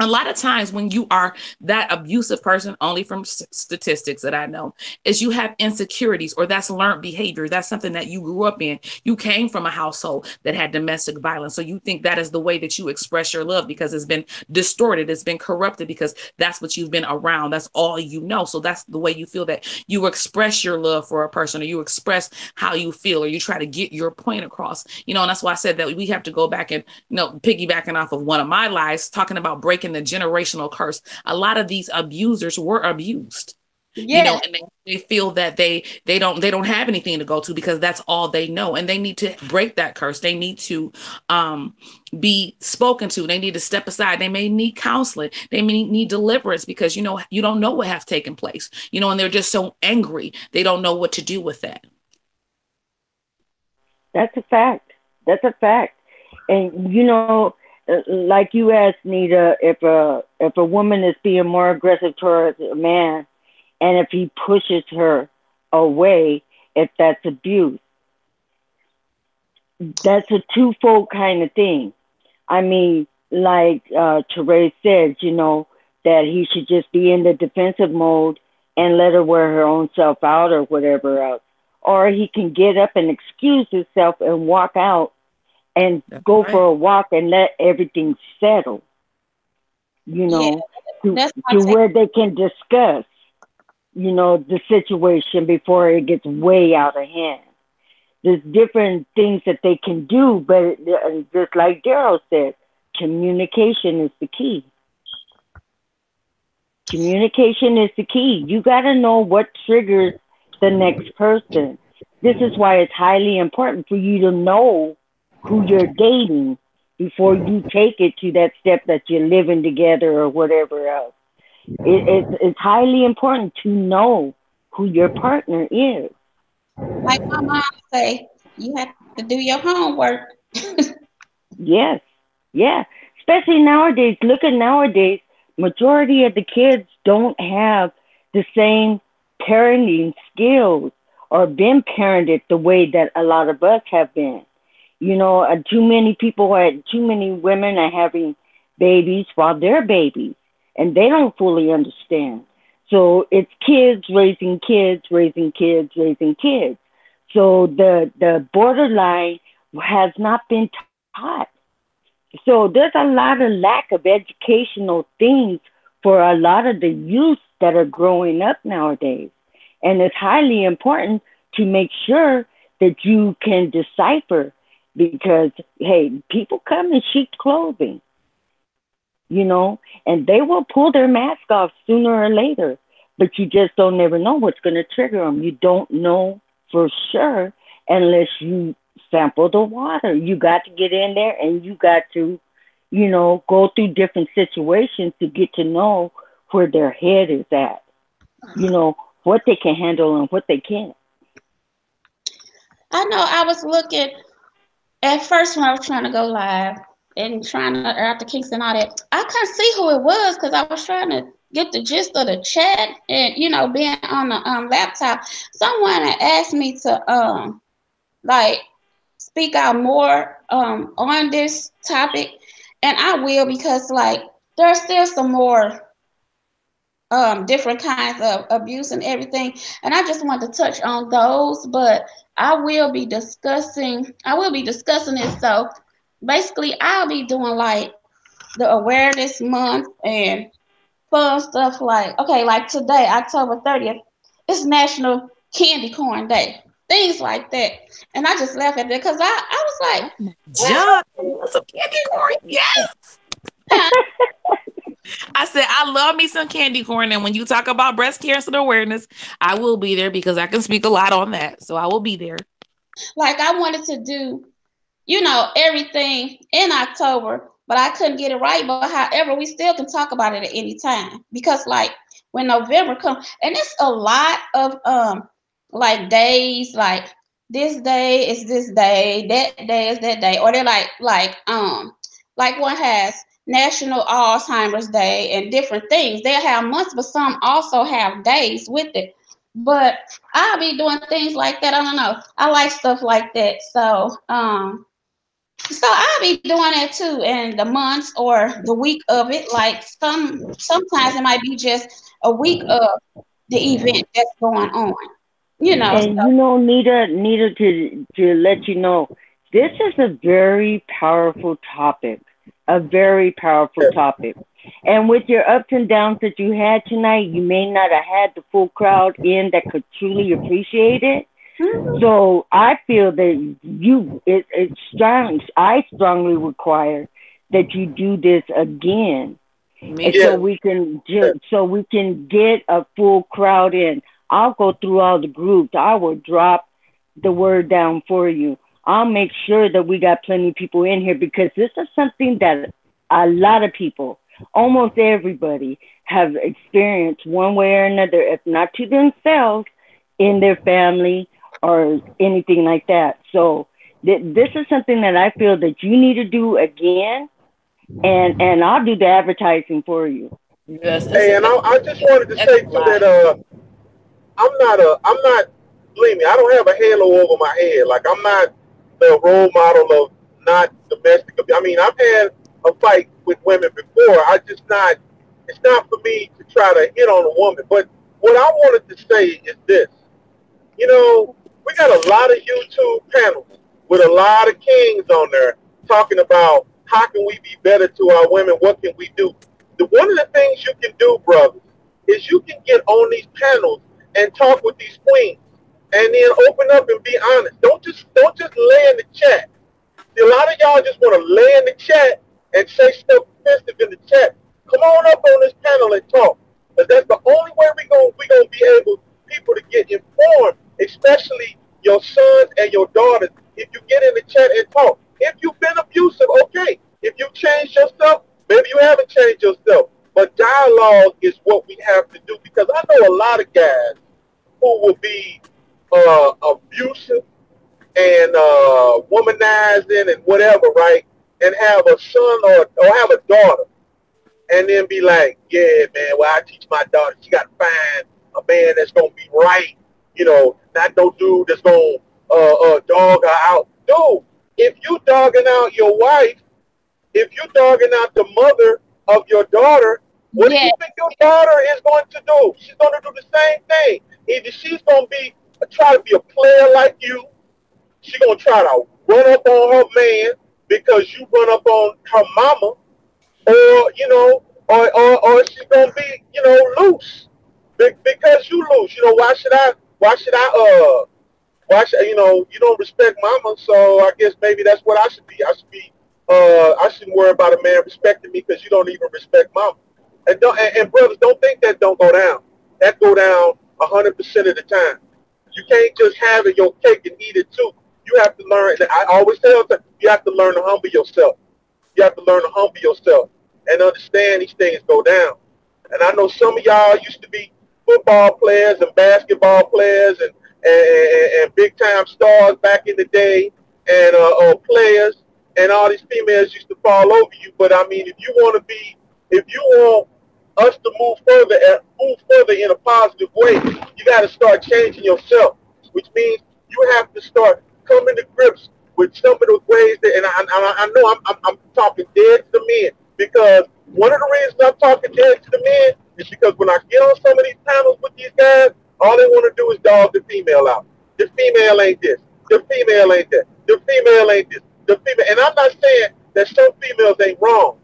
A lot of times when you are that abusive person, only from statistics that I know, is you have insecurities or that's learned behavior. That's something that you grew up in. You came from a household that had domestic violence. So you think that is the way that you express your love because it's been distorted. It's been corrupted because that's what you've been around. That's all you know. So that's the way you feel that you express your love for a person or you express how you feel or you try to get your point across. And that's why I said that we have to go back and, piggybacking off of one of my lives, talking about breaking the generational curse. A lot of these abusers were abused, Yes. and they feel that they don't have anything to go to because that's all they know, and they need to break that curse. They need to be spoken to. They need to step aside. They may need counseling. They may need deliverance because you don't know what has taken place. And they're just so angry they don't know what to do with that. That's a fact. That's a fact. And like you asked Nita, if a woman is being more aggressive towards a man, and if he pushes her away, if that's abuse, that's a twofold kind of thing. I mean, like Therese said, that he should just be in the defensive mode and let her wear her own self out or whatever else. Or he can get up and excuse himself and walk out and That's go right. for a walk and let everything settle, Yeah, to that's my to take. where they can discuss, the situation before it gets way out of hand. There's different things that they can do, but just like Daryl said, communication is the key. Communication is the key. You got to know what triggers the next person. This is why it's highly important for you to know who you're dating before you take it to that step that you're living together or whatever else. It's highly important to know who your partner is. Like my mom say, you have to do your homework. Yes, yeah. Especially nowadays. Look at nowadays. Majority of the kids don't have the same parenting skills or been parented the way that a lot of us have been. Too many people too many women are having babies while they're babies, and they don't fully understand. So it's kids raising kids, raising kids, raising kids. So the borderline has not been taught. So there's a lot of lack of educational things for a lot of the youth that are growing up nowadays. And it's highly important to make sure that you can decipher because, hey, people come in sheep's clothing, and they will pull their mask off sooner or later, but you just don't never know what's going to trigger them. You don't know for sure unless you sample the water. You got to get in there and you got to, go through different situations to get to know where their head is at, what they can handle and what they can't. I know I was looking at first when I was trying to go live and trying to out the kinks and all that. I couldn't see who it was because I was trying to get the gist of the chat and being on the laptop. Someone had asked me to like speak out more on this topic, and I will because like there's still some more different kinds of abuse and everything, and I just want to touch on those. But I will be discussing it. So basically, I'll be doing like the awareness month and fun stuff like okay, like today, October 30th, it's National Candy Corn Day, things like that. And I just laugh at it because I was like, Oh my well, God. Some candy corn. Yes. I said, I love me some candy corn. And when you talk about breast cancer awareness, I will be there because I can speak a lot on that. So I will be there. like I wanted to do everything in October, but I couldn't get it right. But however, we still can talk about it at any time because like when November comes, and it's a lot of like days, like this day is this day, that day is that day, or they're like one has National Alzheimer's Day and different things. They have months, but some also have days with it. But I'll be doing things like that. I don't know. I like stuff like that. So I'll be doing that too in the months or the week of it. Like sometimes it might be just a week of the event that's going on. And So Nita, to let you know, this is a very powerful topic, a very powerful topic. And with your ups and downs that you had tonight, you may not have had the full crowd in that could truly appreciate it. mhm, So I feel that it's strong. I strongly require that you do this again, Me and Yeah, too. so we can get a full crowd in. I'll go through all the groups. I will drop the word down for you. I'll make sure that we got plenty of people in here because this is something that a lot of people, almost everybody, have experienced one way or another, if not to themselves, in their family or anything like that. So this is something that I feel that you need to do again, and I'll do the advertising for you. Yes, hey, and I just wanted to that's say a too lot. that I'm not believe me, I don't have a halo over my head. Like I'm not the role model of not domestic abuse. I mean, I've had a fight with women before. I just not it's not for me to try to hit on a woman. But what I wanted to say is this. You know, we got a lot of YouTube panels with a lot of kings on there talking about how can we be better to our women, what can we do. One of the things you can do, brothers, is you can get on these panels and talk with these queens and then open up and be honest. Don't just lay in the chat. See, a lot of y'all just want to lay in the chat and say stuff offensive in the chat. Come on up on this panel and talk. Because that's the only way we gonna be able people to get informed, especially your sons and your daughters, if you get in the chat and talk. If you've been abusive, okay. If you changed yourself, maybe you haven't changed yourself. But dialogue is what we have to do because I know a lot of guys who will be abusive and womanizing and whatever, right? And have a son or have a daughter and then be like, yeah, man, well, I teach my daughter, she got to find a man that's going to be right, not no dude that's going to dog her out. Dude, if you dogging out your wife, if you dogging out the mother of your daughter, what do Yeah, you think your daughter is going to do? She's going to do the same thing. Either she's going to be try to be a player like you, she's going to try to run up on her man because you run up on her mama, or or she's gonna be loose because you lose. Why should you don't respect mama, so I guess maybe that's what I should be. I shouldn't worry about a man respecting me because you don't even respect mama. And brothers, don't think that don't go down. That go down 100% of the time. You can't just have it your cake and eat it too. You have to learn. I always tell them you have to learn to humble yourself. You have to learn to humble yourself and understand these things go down. And I know some of y'all used to be football players and basketball players and big time stars back in the day and players, and all these females used to fall over you. But I mean, if you want us to move further in a positive way, you got to start changing yourself, which means you have to start coming to grips with some of the ways that, and I know I'm talking dead to the men because one of the reasons I'm talking dead to the men is because when I get on some of these panels with these guys, all they want to do is dog the female out. The female ain't this. The female ain't that. The female ain't this. The female, and I'm not saying that some females ain't wrong,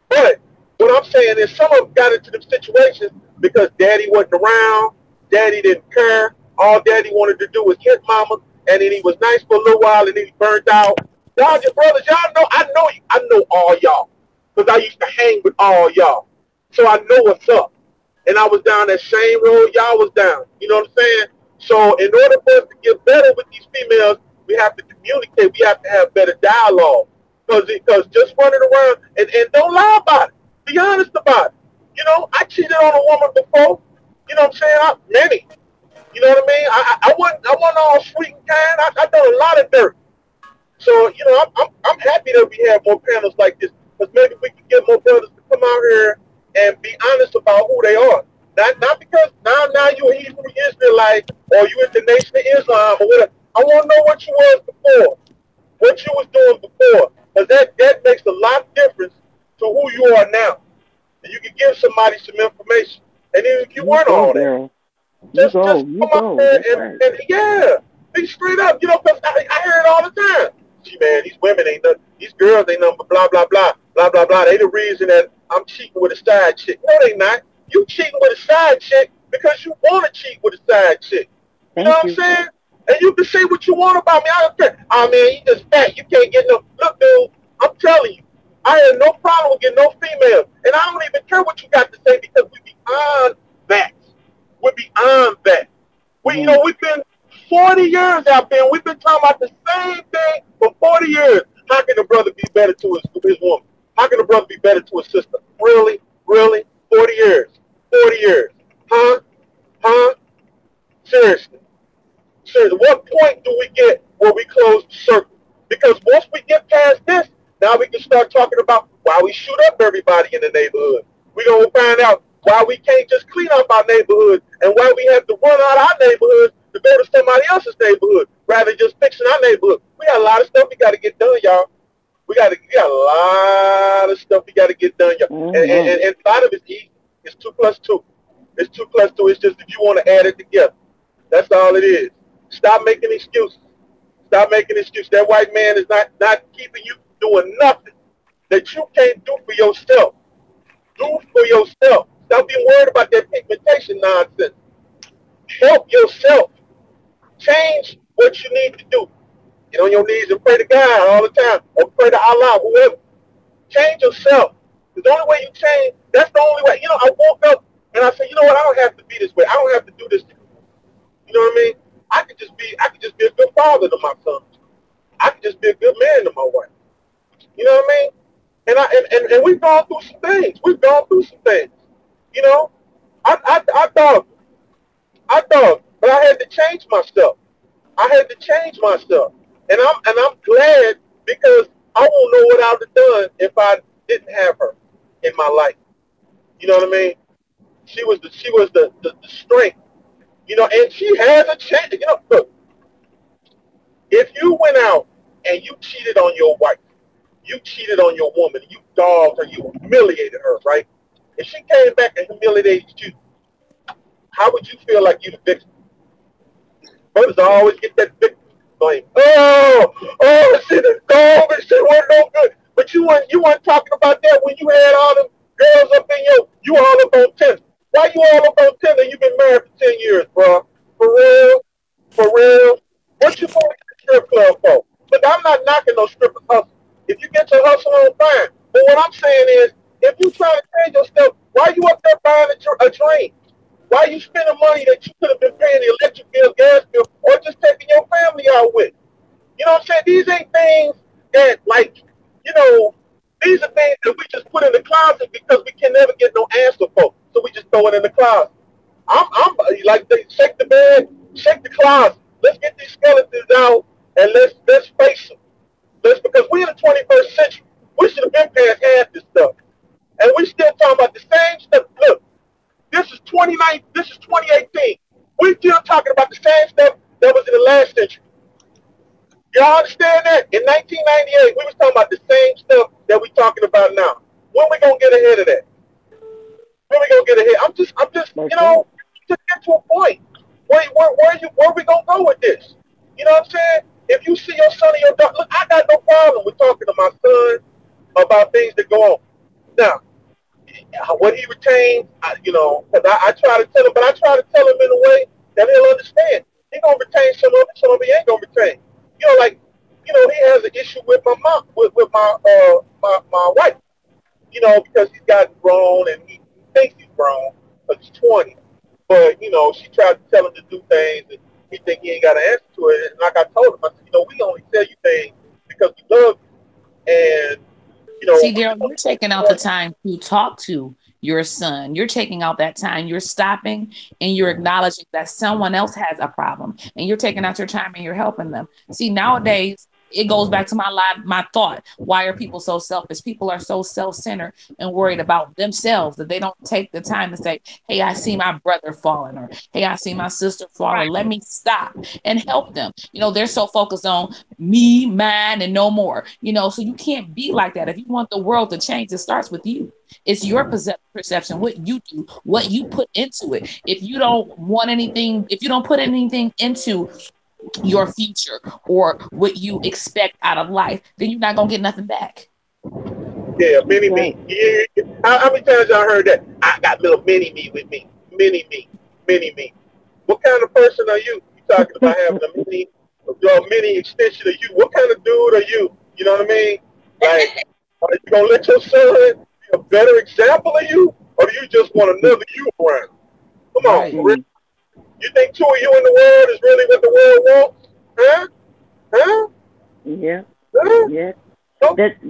but what I'm saying is some of them got into them situations because daddy wasn't around, daddy didn't care. All daddy wanted to do was hit mama, and then he was nice for a little while, and then he burned out. Y'all, your brothers, y'all know, I know all y'all because I used to hang with all y'all, so I know what's up. And I was down that same road y'all was down. You know what I'm saying? So in order for us to get better with these females, we have to communicate. We have to have better dialogue. Because just running around and don't lie about it. Be honest about it. I cheated on a woman before. You know what I'm saying? Many. You know what I mean? I wasn't all sweet and kind. I done a lot of dirt. So, I'm happy that we have more panels like this because maybe we can get more brothers to come out here and be honest about who they are. Not because now you're a Hebrew Israelite or you in the Nation of Islam or whatever. I want to know what you was before, what you was doing before, because that makes a lot of difference to who you are now. And you can give somebody some information. And then if you You weren't go, all that, Daryl. You just go. You come out go. there That's right. and yeah, be straight up, because I hear it all the time. Gee, man, these women ain't nothing, these girls ain't nothing but blah, blah, blah, blah, blah, blah. They the reason that I'm cheating with a side chick. No, they not. You cheating with a side chick because you want to cheat with a side chick. You know Thank what I'm you. saying? And you can say what you want about me. I don't care. Oh, man, you just fat. You can't get no. Look, dude, I'm telling you, I had no problem with getting no female. And I don't even care what you got to say because we beyond that. We're beyond that. Mm-hmm. We've been 40 years out there, and we've been talking about the same thing for 40 years. How can a brother be better to his woman? How can a brother be better to his sister? Really? Really? 40 years. 40 years. Huh? Huh? Seriously. Seriously. What point do we get where we close the circle? Because once we get past this, now we can start talking about why we shoot up everybody in the neighborhood. We're going to find out why we can't just clean up our neighborhood and why we have to run out of our neighborhood to go to somebody else's neighborhood rather than just fixing our neighborhood. We got a lot of stuff we got to get done, y'all. We got a lot of stuff we got to get done, y'all. Mm-hmm. And a lot of it's easy. It's 2 plus 2. It's 2 plus 2. It's just if you want to add it together. That's all it is. Stop making excuses. Stop making excuses. That white man is not keeping you from doing nothing that you can't do for yourself. Do for yourself. Stop being worried about that pigmentation nonsense. Help yourself. Change what you need to do. Get on your knees and pray to God all the time, or pray to Allah, whoever. Change yourself. The only way you change, that's the only way. I woke up and I said, you know what, I don't have to be this way. I don't have to do this. You know what I mean? I could just be a good father to my sons. I could just be a good man to my wife. You know what I mean? And we've gone through some things. We've gone through some things. You know, I thought, but I had to change myself. I had to change myself, and I'm glad because I won't know what I would have done if I didn't have her in my life. You know what I mean? She was the strength. You know, and she has a chance. You know, look, if you went out and you cheated on your wife, you cheated on your woman, you dogged her, you humiliated her, right? If she came back and humiliated you, how would you feel like you the victim? Brothers always get that victim blame. Shit is dog and shit wasn't no good. But you weren't talking about that when you had all them girls up in you all up on Tinder. Why you all up on Tinder? You've been married for 10 years, bro. For real, for real. What you going to the strip club for? Look, I'm not knocking no strippers hustle. If you get your hustle on, fine. But what I'm saying is, if you try to change yourself, why you up there buying a dream? Why you spending money that you could have been paying the electric bill, gas bill, or just taking your family out with? You know what I'm saying? These ain't things that, like, you know, these are things that we just put in the closet because we can never get no answer for. So we just throw it in the closet. I'm like, they shake the bed, shake the closet. Let's get these skeletons out and let's face them. Because we in the 21st century. We should have been past half this stuff. And we still talking about the same stuff. Look, this is 29. This is 2018. We still talking about the same stuff that was in the last century. Y'all understand that? In 1998, we was talking about the same stuff that we talking about now. When we gonna get ahead of that? When we gonna get ahead? I'm just, just get to a point. Where we gonna go with this? You know what I'm saying? If you see your son or your daughter, look, I got no problem with talking to my son about things that go on. Now, what he retains, because I try to tell him, but I try to tell him in a way that he'll understand. He gonna retain some of it he ain't gonna retain. Like, he has an issue with my mom, with my wife. Because he's gotten grown and he thinks he's grown, but he's 20. But she tried to tell him to do things, and he think he ain't got an answer to it. And like I told him, I said, we only tell you things because we love you, and See, Daryl, you're taking out the time to talk to your son. You're taking out that time. You're stopping and you're acknowledging that someone else has a problem, and you're taking out your time and you're helping them. See, nowadays, it goes back to my thought. Why are people so selfish? People are so self-centered and worried about themselves that they don't take the time to say, hey, I see my brother falling, or hey, I see my sister falling. Let me stop and help them. They're so focused on me, mine, and no more. So you can't be like that. If you want the world to change, it starts with you. It's your perception, what you do, what you put into it. If you don't want anything, if you don't put anything into your future or what you expect out of life, then you're not gonna get nothing back. Yeah, mini me. Yeah. How many times y'all heard that? I got little mini me with me. Mini me. Mini me. What kind of person are you? You talking about having a mini extension of you? What kind of dude are you? You know what I mean? Like, are you gonna let your son be a better example of you, or do you just want another you around? Come on, for real. You think two of you in the world is really what the world wants? Huh? Huh? Yeah. Huh? Yeah.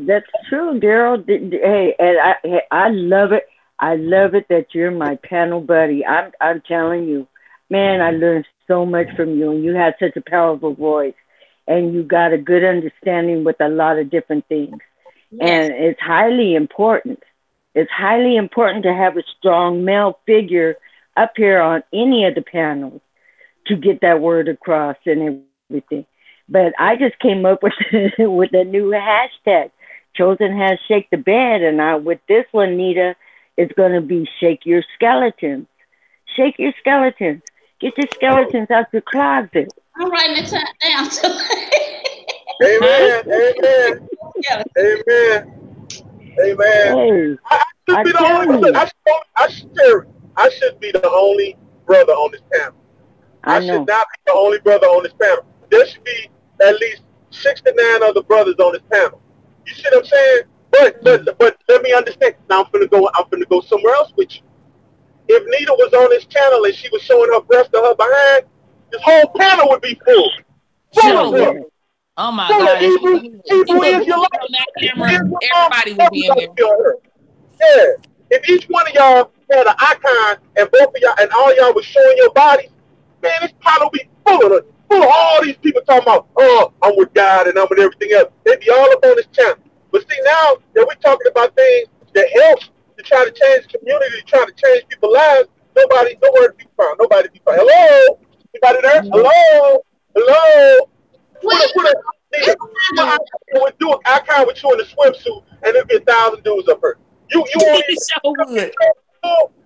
That's true, Daryl. Hey, and I love it. I love it that you're my panel buddy. I'm telling you, man, I learned so much from you, and you have such a powerful voice, and you got a good understanding with a lot of different things. Yes. And it's highly important. It's highly important to have a strong male figure up here on any of the panels to get that word across and everything. But I just came up with with a new hashtag. Chosen has shake the bed, and with this one, Nita, it's going to be shake your skeletons. Shake your skeletons. Get your skeletons out your closet. I'm writing it down too. Amen. Amen. Amen. Amen. Hey, I should be the only. I should be the only brother on this panel. I should not be the only brother on this panel. There should be at least 6 to 9 other brothers on this panel. You see what I'm saying? But let me understand. Now I'm finna go somewhere else with you. If Nita was on this channel and she was showing her breast or her behind, this whole panel would be full. Full of her. Oh my Full of God! If evil, he evil put is your Bleed on life. that Evil camera, is your life. everybody would be in Everybody there. be on her. Yeah. If each one of y'all had an icon and both of y'all and all y'all was showing your bodies, man, this probably would be full of all these people talking about, oh, I'm with God and I'm with everything else. They be all up on this channel. But see, now that we're talking about things that help to try to change the community, try to change people's lives, nowhere to be found. Nobody to be found. Hello? Anybody there? Nope. Hello? Hello? Well, you Put know, a, it's kind of do an icon with you in a swimsuit and it'll be 1,000 dudes up here. You won't He even, sure would.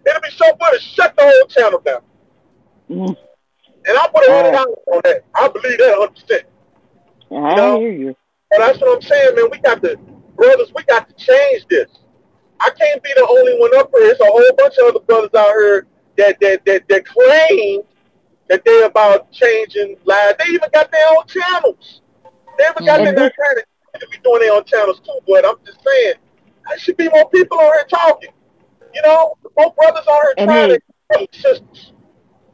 it'll be so funny, shut the whole channel down. Mm. And I put I $100 on that. I believe that 100%. You I know? hear you. But that's what I'm saying, man. Brothers, we got to change this. I can't be the only one up here. There's a whole bunch of other brothers out here that claim that they're about changing lives. They even got their own channels. They even got their And Mm-hmm. this own to be doing their own channels too, but I'm just saying, there should be more people on here talking. You know, more brothers on here and trying to hey, help sisters.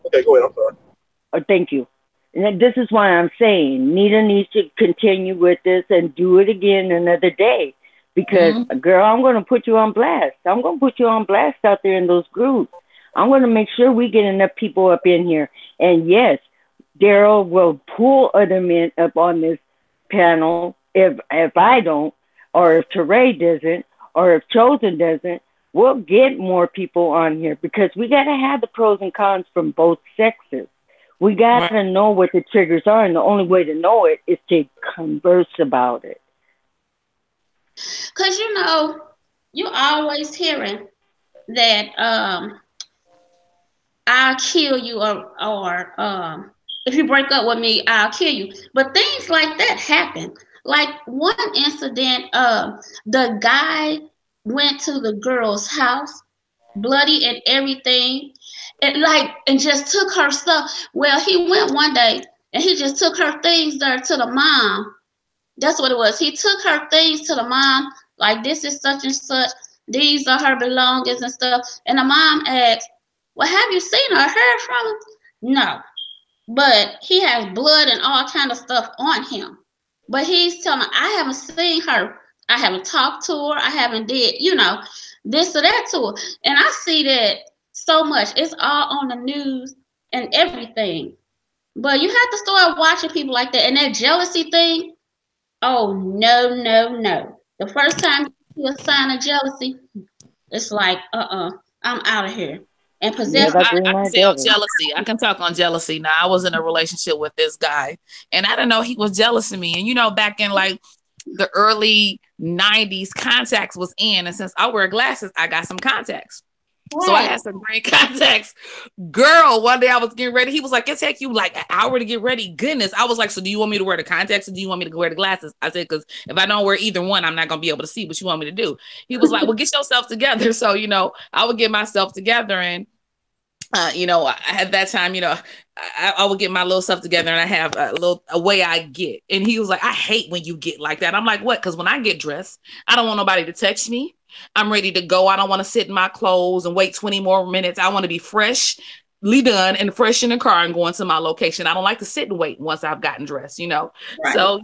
Okay, go ahead. I'm sorry. thank you. And this is why I'm saying Nita needs to continue with this and do it again another day. Because, Mm-hmm. girl, I'm going to put you on blast. I'm going to put you on blast out there in those groups. I'm going to make sure we get enough people up in here. And yes, Daryl will pull other men up on this panel if I don't, or if Teray doesn't, or if Chosen doesn't. We'll get more people on here because we got to have the pros and cons from both sexes. We got Right. to know what the triggers are, and the only way to know it is to converse about it. because you're always hearing that I'll kill you, or if you break up with me, I'll kill you. But things like that happen. Like one incident, the guy went to the girl's house, bloody and everything, and just took her stuff. Well, he went one day and he just took her things there to the mom. That's what it was. He took her things to the mom, like this is such and such. These are her belongings and stuff. And the mom asked, "Well, have you seen or heard from him?" No, but he has blood and all kind of stuff on him. But he's telling me, I haven't seen her. I haven't talked to her. I haven't did this or that to her. And I see that so much. It's all on the news and everything. But you have to start watching people like that. And that jealousy thing, oh no, no, no. The first time you see a sign of jealousy, it's like, I'm out of here. And Yeah, possessive, that I green can light say on devil. jealousy. I can talk on jealousy. Now, I was in a relationship with this guy, and I didn't know he was jealous of me. And back in like the early 90s, contacts was in. And since I wear glasses, I got some contacts. So I right? had some great contacts. Girl, one day I was getting ready. He was like, it take you like an hour to get ready. Goodness. I was like, so do you want me to wear the contacts or do you want me to wear the glasses? I said, because if I don't wear either one, I'm not going to be able to see what you want me to do. He was like, well, get yourself together. So, I would get myself together and at that time, I would get my little stuff together and I have a way I get. And he was like, I hate when you get like that. I'm like, what? Because when I get dressed, I don't want nobody to touch me. I'm ready to go. I don't want to sit in my clothes and wait 20 more minutes. I want to be freshly done and fresh in the car and going to my location. I don't like to sit and wait once I've gotten dressed. Right. So,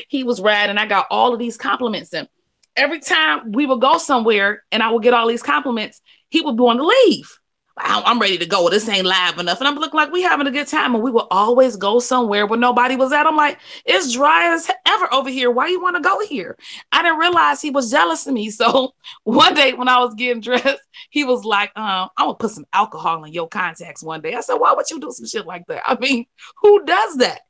he was rad and I got all of these compliments. And every time we would go somewhere and I would get all these compliments, he would want to leave. I'm ready to go. This ain't live enough. And I'm looking like we having a good time. And we will always go somewhere where nobody was at. I'm like, it's dry as ever over here. Why you want to go here? I didn't realize he was jealous of me. So one day when I was getting dressed, he was like, I'm going to put some alcohol in your contacts one day. I said, why would you do some shit like that? I mean, who does that?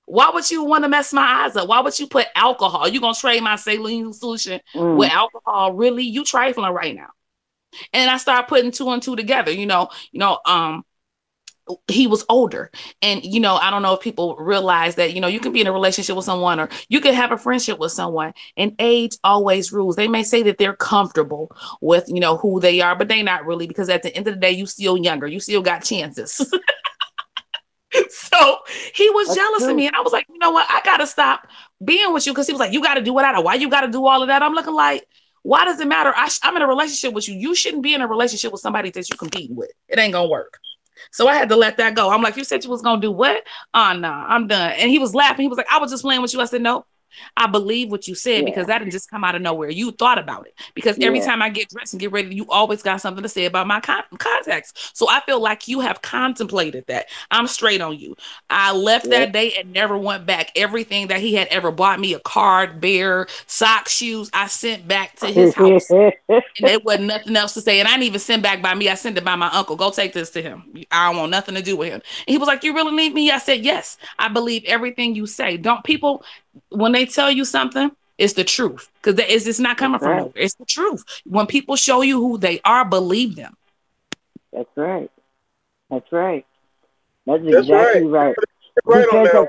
Why would you want to mess my eyes up? Why would you put alcohol? You going to trade my saline solution with alcohol? Really? You trifling right now. And I started putting two and two together. He was older, and I don't know if people realize that you can be in a relationship with someone, or you can have a friendship with someone, and age always rules. They may say that they're comfortable with who they are, but they not really, because at the end of the day, you still younger, you still got chances. So he was That's jealous of true. me, and I was like, you know what, I gotta stop being with you, because he was like, you got to do whatever. Why you got to do all of that? I'm looking like, why does it matter? I'm in a relationship with you. You shouldn't be in a relationship with somebody that you're competing with. It ain't gonna work. So I had to let that go. I'm like, you said you was gonna do what? Oh no, I'm done. And he was laughing. He was like, I was just playing with you. I said, no, I believe what you said because that didn't just come out of nowhere. You thought about it because every time I get dressed and get ready, you always got something to say about my contacts. So I feel like you have contemplated that. I'm straight on you. I left that day and never went back. Everything that he had ever bought me, a card, bear, socks, shoes, I sent back to his house. And there wasn't nothing else to say. And I didn't even send back by me. I sent it by my uncle. Go take this to him. I don't want nothing to do with him. And he was like, you really need me? I said, yes. I believe everything you say. Don't people, when they tell you something, it's the truth. Because it's not coming from nowhere. It's the truth. When people show you who they are, believe them. That's right. That's right. That's exactly right. Because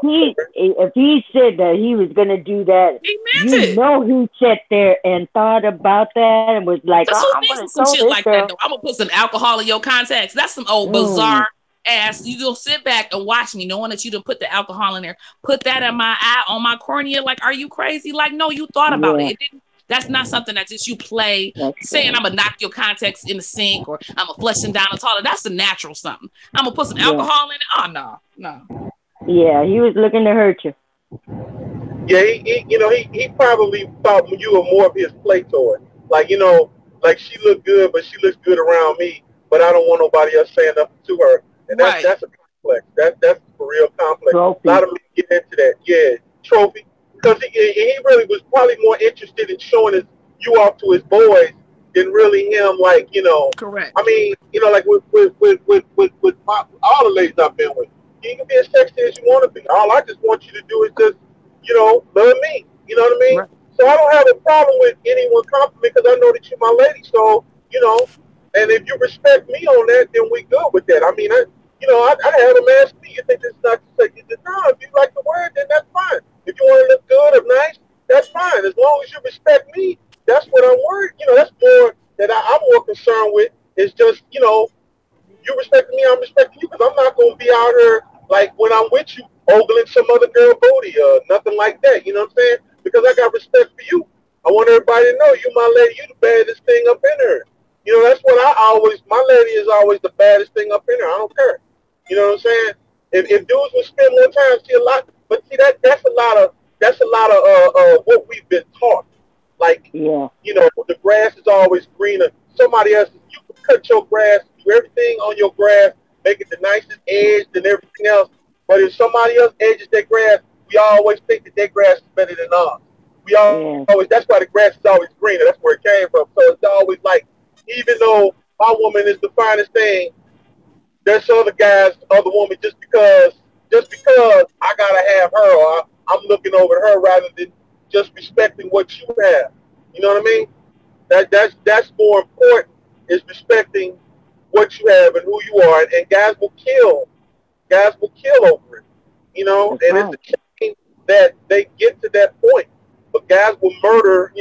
if he said that he was going to do that, you know he sat there and thought about that and was like, I'm going to some shit like that, though. I'm going to put some alcohol in your contacts. That's some old bizarre ass. You don't sit back and watch me knowing that you done put the alcohol in there. Put that in my eye, on my cornea. Like, are you crazy? Like, no, you thought about it. It didn't. That's not something that just you play saying I'm going to knock your contacts in the sink or I'm going to flush them down the toilet. That's the natural something. I'm going to put some alcohol in it. Oh, no. Yeah, he was looking to hurt you. Yeah, he probably thought you were more of his play toy. Like, like she looked good, but she looks good around me, but I don't want nobody else saying nothing to her. And that's a complex. That's a real complex. Trophy. A lot of men get into that. Yeah, trophy. Because he really was probably more interested in showing you off to his boys than really him, like, Correct. I mean, like with all the ladies I've been with. You can be as sexy as you want to be. All I just want you to do is just, love me. You know what I mean? Right. So I don't have a problem with anyone compliment because I know that you're my lady. So, and if you respect me on that, then we good with that. I mean, I had them ask me, you think this is not sexy? No, if you like the word, then that's fine. If you want to look good or nice, that's fine. As long as you respect me, that's what I'm worried. That's more that I'm more concerned with is just, you respecting me, I'm respecting you because I'm not going to be out here like when I'm with you, ogling some other girl booty or nothing like that. You know what I'm saying? Because I got respect for you. I want everybody to know you my lady, you the baddest thing up in her. That's what my lady is always the baddest thing up in her. I don't care. You know what I'm saying? If dudes would spend more time, see a lot, but see that's a lot of what we've been taught. Like, the grass is always greener. Somebody else, you can cut your grass, do everything on your grass, make it the nicest edge and everything else. But if somebody else edges their grass, we always think that their grass is better than ours. We always, that's why the grass is always greener. That's where it came from. So it's always like, even though my woman is the finest thing, there's other guys, other women, just because I gotta have her, or I'm looking over at her rather than just respecting what you have. You know what I mean? That's more important is respecting what you have and who you are, and guys will kill over it. And it's a shame that they get to that point, but guys will murder,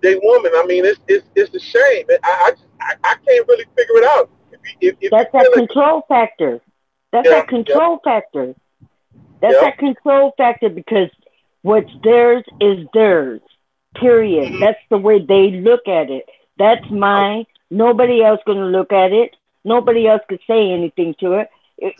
their woman. I mean, it's a shame. I can't really figure it out. If that's that control factor. That's that control factor. That's that control factor because what's theirs is theirs. Period. Mm-hmm. That's the way they look at it. That's mine. Nobody else going to look at it. Nobody else could say anything to it.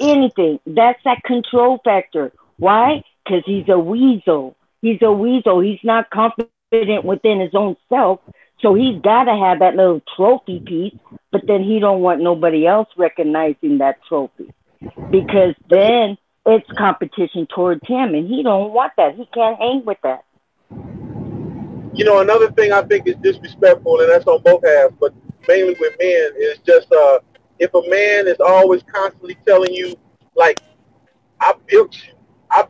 Anything. That's that control factor. Why? Because he's a weasel. He's a weasel. He's not confident within his own self. So he's got to have that little trophy piece, but then he don't want nobody else recognizing that trophy because then it's competition towards him, and he don't want that. He can't hang with that. Another thing I think is disrespectful, and that's on both halves, but mainly with men, is just if a man is always constantly telling you, like, I built you, I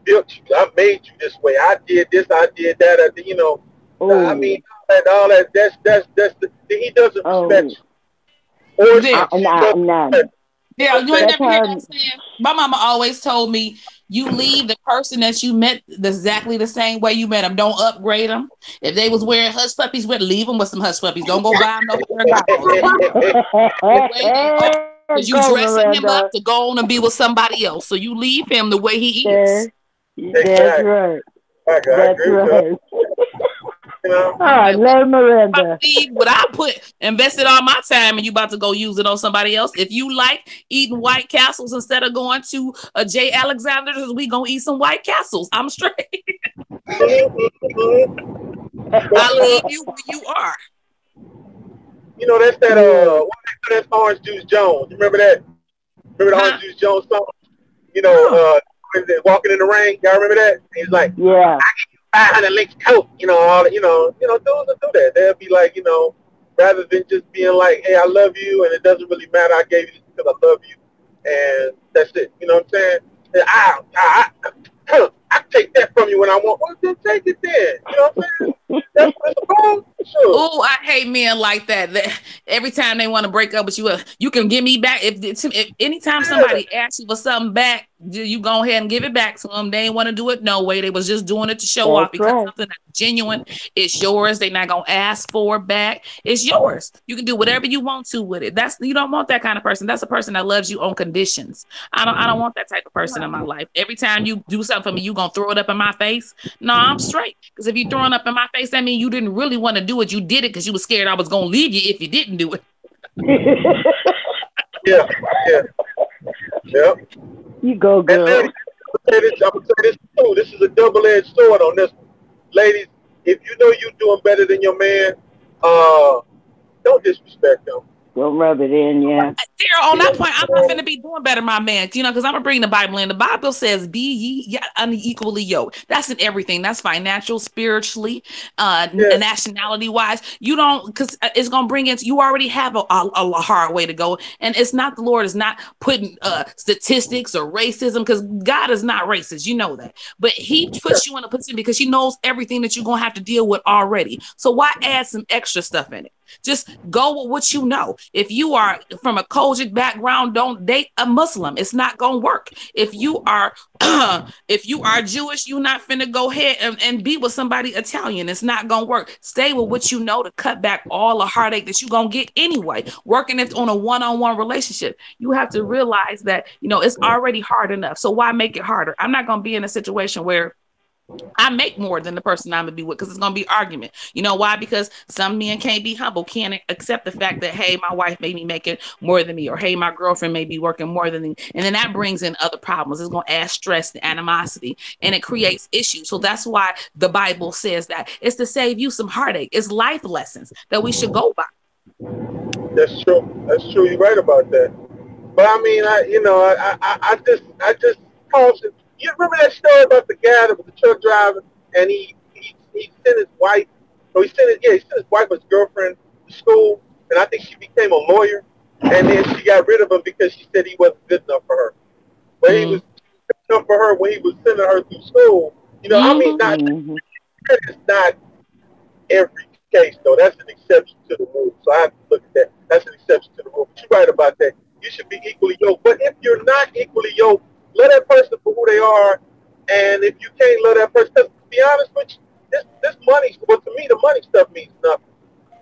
made you this way, I did this, I did that, I mean, all that, he doesn't respect you. Or yeah, you ain't never heard that saying. My mama always told me, you leave the person that you met exactly the same way you met them. Don't upgrade them. If they was wearing hush puppies, leave them with some hush puppies. Don't go buy them because you dressing him up to go on and be with somebody else. So you leave him the way he is. That's right. That's right. Miranda. What I invested all my time and you about to go use it on somebody else. If you like eating White Castles instead of going to a J. Alexander's, we gonna eat some White Castles. I'm straight. Mm-hmm. But I leave you where you are. that's that Yeah. that's Orange Juice Jones. You remember that? Remember the Orange Huh? Juice Jones song? No. Walking in the rain. Y'all remember that? He's like, Yeah. 500 links coat. All dudes will do that. They'll be like, rather than just being like, hey, I love you, and it doesn't really matter. I gave you this because I love you, and that's it. You know what I'm saying? And I take that from you when I want. Well, then take it then. You know what I'm saying? That's what it's about. Sure. Oh, I hate men like that. Every time they want to break up with you, you can give me back. If anytime Yeah. somebody asks you for something back, you go ahead and give it back to them. They ain't want to do it no way. They was just doing it to show off That's because right. something that's genuine, it's yours. They not gonna ask for it back. It's yours. You can do whatever you want to with it. That's you don't want that kind of person. That's a person that loves you on conditions. I don't want that type of person in my life. Every time you do something for me, you gonna throw it up in my face. No, I'm straight. Because if you throwing up in my face, that means you didn't really want to do it. You did it because you were scared I was gonna leave you if you didn't do it. Yeah. Yeah. Yeah. You go, And ladies, girl. I'm gonna say this too. This is a double-edged sword on this one. Ladies, if you know you're doing better than your man, uh, don't disrespect him. Don't rub it in, yeah. Daryl, on Yeah, that point, I'm not finna be doing better, my man. Because I'm gonna bring the Bible in. The Bible says, "Be ye unequally yoked." That's in everything. That's financial, spiritually, yeah, nationality wise. You don't because it's gonna bring in. You already have a hard way to go, and it's not the Lord is not putting statistics or racism because God is not racist. You know that, but He yeah, puts you in a position because He knows everything that you're gonna have to deal with already. So why add some extra stuff in it? Just go with what you know. If you are from a Kojic background, don't date a Muslim. It's not gonna work. If you are if you are Jewish, you're not finna go ahead and be with somebody Italian. It's not gonna work. Stay with what you know to cut back all the heartache that you're gonna get anyway. Working it on a one-on-one relationship. You have to realize that it's already hard enough. So why make it harder? I'm not gonna be in a situation where I make more than the person I'm gonna be with because it's gonna be argument. You know why? Because some men can't be humble, can't accept the fact that hey, my wife may be making more than me, or hey, my girlfriend may be working more than me, and then that brings in other problems. It's gonna add stress and animosity, and it creates issues. So that's why the Bible says that it's to save you some heartache. It's life lessons that we should go by. that's true. That's true. You're right about that. But I mean, I just caution. You remember that story about the guy that was the truck driver, and he sent his wife, or he sent his wife, his girlfriend, to school, and I think she became a lawyer, and then she got rid of him because she said he wasn't good enough for her. But he Mm, was good enough for her when he was sending her through school. I mean, mm-hmm. not Hmm. that is not every case though. That's an exception to the rule. So I have to look at that. That's an exception to the rule. But you're right about that. You should be equally yoked. But if you're not equally yoked, let that person for who they are. And if you can't love that person, because to be honest with you, this money, well, to me, the money stuff means nothing.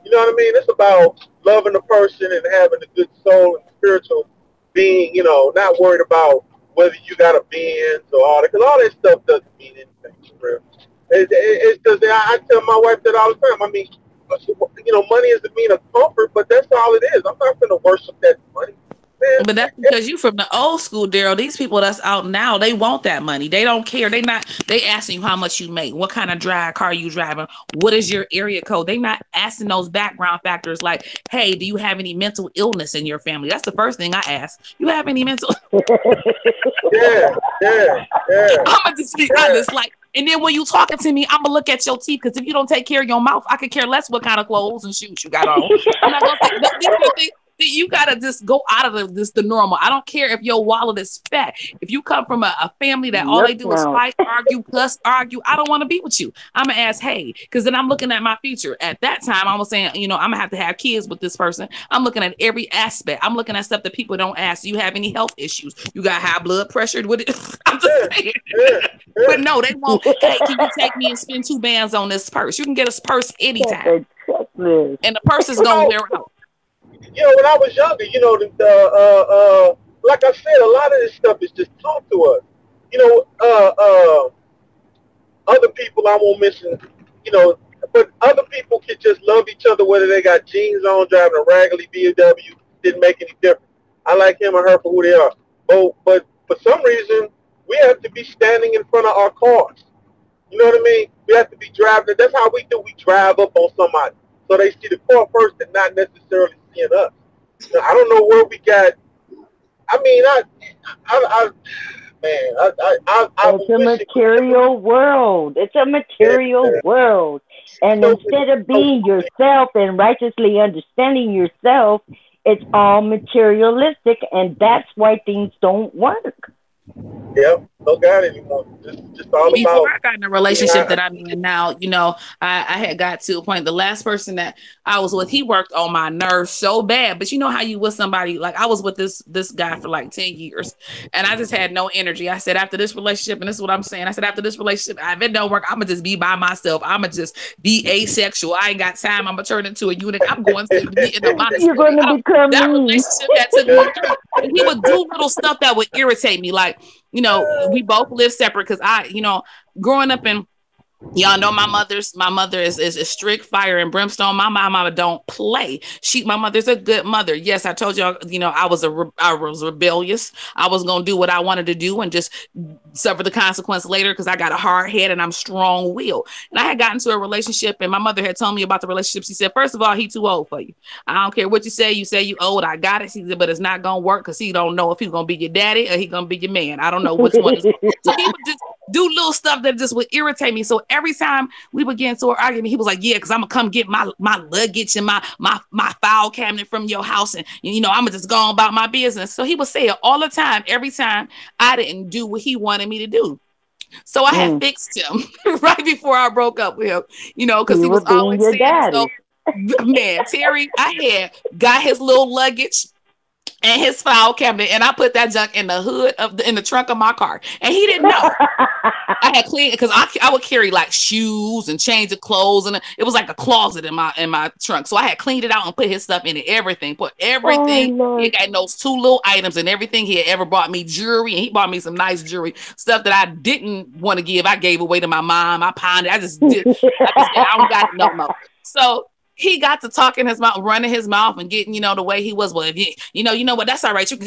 You know what I mean? It's about loving the person and having a good soul and spiritual being. Not worried about whether you got a Benz or all that, because all that stuff doesn't mean anything for real. It's because I tell my wife that all the time. I mean, money is the mean of comfort, but that's all it is. I'm not going to worship that money, man. But that's because you from the old school, Daryl. These people that's out now, they want that money. They don't care. They asking you how much you make, what kind of car you driving, what is your area code. They not asking those background factors like, hey, do you have any mental illness in your family? That's the first thing I ask. You have any mental Yeah, yeah, yeah, I'm gonna just be yeah. honest, like, and then when you talking to me, I'm gonna look at your teeth because if you don't take care of your mouth, I could care less what kind of clothes and shoes you got on. I'm not gonna say these are the things that you gotta just go out of the normal. I don't care if your wallet is fat. If you come from a family that all Yes, they do is now. fight, argue, cuss, argue, I don't want to be with you. I'm gonna ask, hey, because then I'm looking at my future. At that time, I was saying, I'm gonna have to have kids with this person. I'm looking at every aspect. I'm looking at stuff that people don't ask. Do you have any health issues? You got high blood pressure? What? I'm just Yeah, saying. yeah, But yeah. no, they won't. Hey, can you take me and spend 2 bands on this purse? You can get a purse Got anytime, that checklist. and the purse is You gonna know, wear out. when I was younger, like I said, a lot of this stuff is just taught to us. You know, other people I won't mention, you know, but other people can just love each other whether they got jeans on, driving a raggedy BMW, didn't make any difference. I like him or her for who they are. But for some reason, we have to be standing in front of our cars. You know what I mean? We have to be driving. That's how we do. We drive up on somebody so they see the car first and not necessarily seeing us. Now, I don't know where we got. I mean, I man, I It's was a wishing we never. material world. It's a material Yeah, world. And so many, instead of so being many. yourself and righteously understanding yourself, it's all materialistic, and that's why things don't work. Yeah, no God anymore. Just all Before about. I got in a Yeah, relationship that I'm in now, I had got to a point. The last person that I was with, he worked on my nerves so bad. But you know how you with somebody, like I was with this guy for like 10 years, and I just had no energy. I said, after this relationship, and this is what I'm saying. I said, after this relationship, if it don't work, I'm gonna just be by myself. I'm gonna just be asexual. I ain't got time. I'm gonna turn into a eunuch. I'm going to be in a You're monastery. going to I don't. become That me. relationship had took me through. And he would do little stuff that would irritate me, like we both live separate because growing up in y'all know my mother is strict fire and brimstone. My mama don't play. My mother's a good mother. Yes, I told y'all, I was rebellious. I was gonna do what I wanted to do and just suffer the consequence later because I got a hard head and I'm strong willed. And I had gotten to a relationship and my mother had told me about the relationship. She said, first of all, he too old for you. I don't care what you say. You say you old. I got it. She said, but it's not gonna work because he don't know if he's gonna be your daddy or he gonna be your man. I don't know which one is. So he would just do little stuff that just would irritate me. So every time we would get into an argument, he was like, "Yeah, because I'm gonna come get my luggage and my file cabinet from your house, and I'm gonna just go on about my business." So he would say it all the time, every time I didn't do what he wanted me to do. So I had Mm, fixed him right before I broke up with him, because you he were was being always your saying daddy. so. Man, Terry, I had got his little luggage and his file cabinet, and I put that junk in the hood in the trunk of my car, and he didn't know. I had cleaned because I would carry like shoes and change of clothes, and it was like a closet in my trunk. So I had cleaned it out and put his stuff in it. Everything, put Oh, everything. He Lord. got those two little items and everything. He had ever bought me jewelry, and he bought me some nice jewelry stuff that I didn't want to give. I gave away to my mom. I pawned it. I just did. I don't got it no more. So he got to talking his mouth, running his mouth, and getting the way he was. Well, if you know what, that's all right. You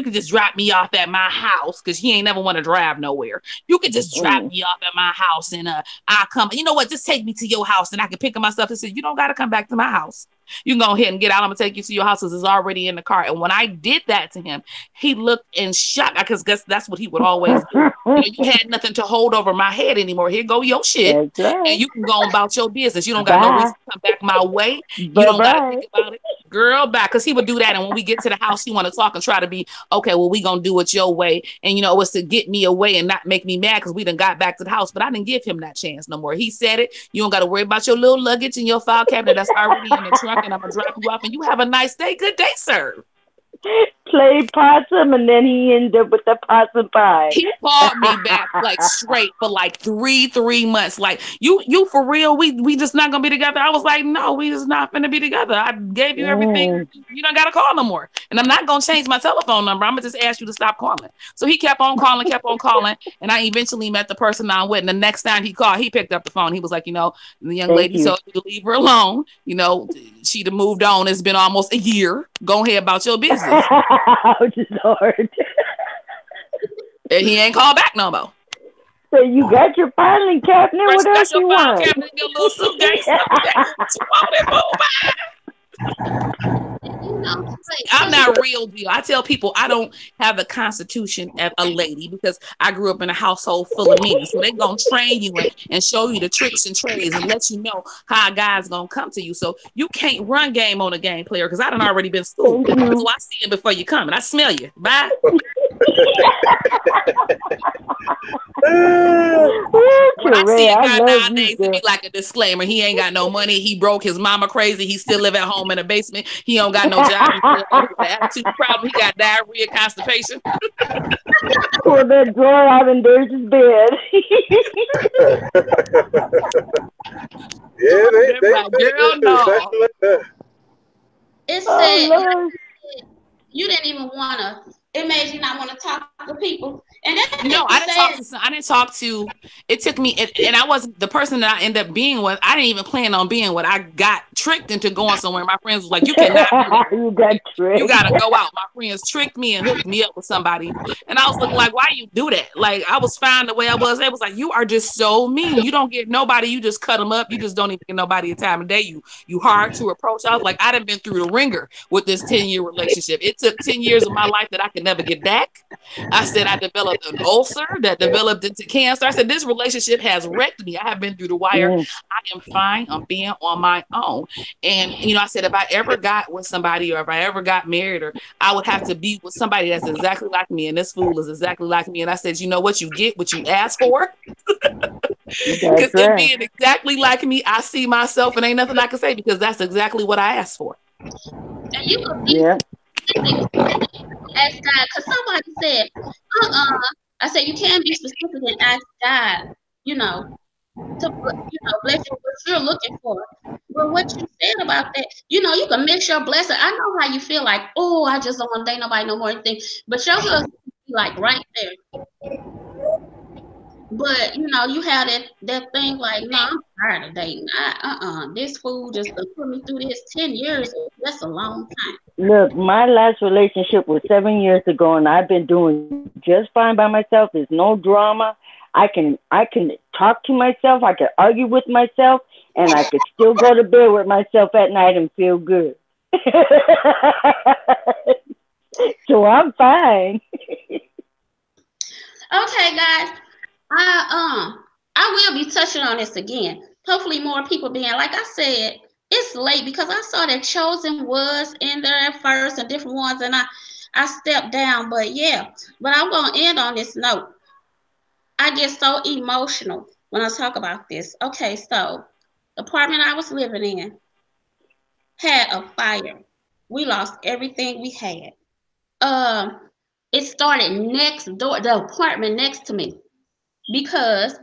can just drop me off at my house because he ain't never want to drive nowhere. You could just drop Mm, me off at my house and I'll come. You know what? Just take me to your house and I can pick up my stuff. And say, you don't got to come back to my house. You can go ahead and get out. I'm gonna take you to your house because it's already in the car. And when I did that to him, he looked in shock because that's what he would always do. You had nothing to hold over my head anymore. Here go your shit, that's right. and you can go about your business. You don't got no Bye. reason to come back my way. You Bye don't got to bye. think about it. Girl, back because he would do that, and when we get to the house, he want to talk and try to be okay. Well, we gonna do it your way, and it was to get me away and not make me mad because we done got back to the house. But I didn't give him that chance no more. He said it. You don't got to worry about your little luggage and your file cabinet that's already in the trunk, and I'm gonna drop you off, and you have a nice day. Good day, sir. Played possum, and then he ended up with the possum pie. He called me back like straight for like three months. Like, you for real? We just not gonna be together. I was like, no, we just not gonna be together. I gave you everything. Mm, You don't gotta call no more. And I'm not gonna change my telephone number. I'm gonna just ask you to stop calling. So he kept on calling, and I eventually met the person I'm with. And the next time he called, he picked up the phone. He was like, the young thank lady you. told you to leave her alone. She'd have moved on. It's been almost a year. Go ahead about your business. Ouch, Lord. And he ain't called back no more. So you got your filing cabinet. Right, What you got else your you file want? cabinet in your little suitcase. What you want it for? I'm not real deal. I tell people I don't have the constitution of a lady because I grew up in a household full of men. So they're going to train you and show you the tricks and trades and let you know how a guy's going to come to you. So you can't run game on a game player because I done already been schooled. Thank you. So I see him before you come and I smell you. Bye. Ooh, When I see Sheree, a I guy love you, nowadays, it girl. be like a disclaimer. He ain't got no money. He broke. His mama crazy. He still live at home in the basement. He don't got no job. He still got an attitude problem. He got diarrhea, constipation. Pull that drawer out and there's his bed. Yeah, they Like, say girl, exactly no. like that. It Oh, said Lord. you didn't even want to. It made you not want to talk to people. And that's No, just the I didn't sad. talk to. I didn't talk to. It took me, and I wasn't the person that I ended up being with. I didn't even plan on being with. I got tricked into going somewhere. My friends was like, "You cannot be there. You got You tricked. gotta go out." My friends tricked me and hooked me up with somebody, and I was looking like, "Why you do that?" Like I was fine the way I was. They was like, "You are just so mean. You don't get nobody. You just cut them up. You just don't even get nobody a time of day. You hard to approach." I was like, "I done been through the ringer with this 10-year relationship. It took 10 years of my life that I could never get back." I said I developed an ulcer that developed into cancer. I said this relationship has wrecked me. I have been through the wire. Mm, I am fine. I'm being on my own. And I said if I ever got with somebody or if I ever got married, or I would have to be with somebody that's exactly like me. And this fool is exactly like me. And I said, you know what? You get what you ask for. that's Because in right. being exactly like me, I see myself and ain't nothing I can say because that's exactly what I asked for. And you could be Yeah. specific. Ask God, because somebody said, I said, you can be specific and ask God, you know, bless you what you're looking for. But what you said about that, you can mix your blessing. I know how you feel like, oh, I just don't want to date nobody no more anything. But your husband be like right there. But you have that thing like, no, I'm tired of dating. This fool just done put me through this 10 years. That's a long time. Look, my last relationship was 7 years ago, and I've been doing just fine by myself. There's no drama. I can talk to myself. I can argue with myself, and I could still go to bed with myself at night and feel good. So I'm fine. Okay, guys. I will be touching on this again. Hopefully, more people being like I said. It's late because I saw that Chosen was in there at first and different ones, and I stepped down. But yeah, but I'm gonna end on this note. I get so emotional when I talk about this. Okay, so the apartment I was living in had a fire. We lost everything we had. Um, it started next door, the apartment next to me, because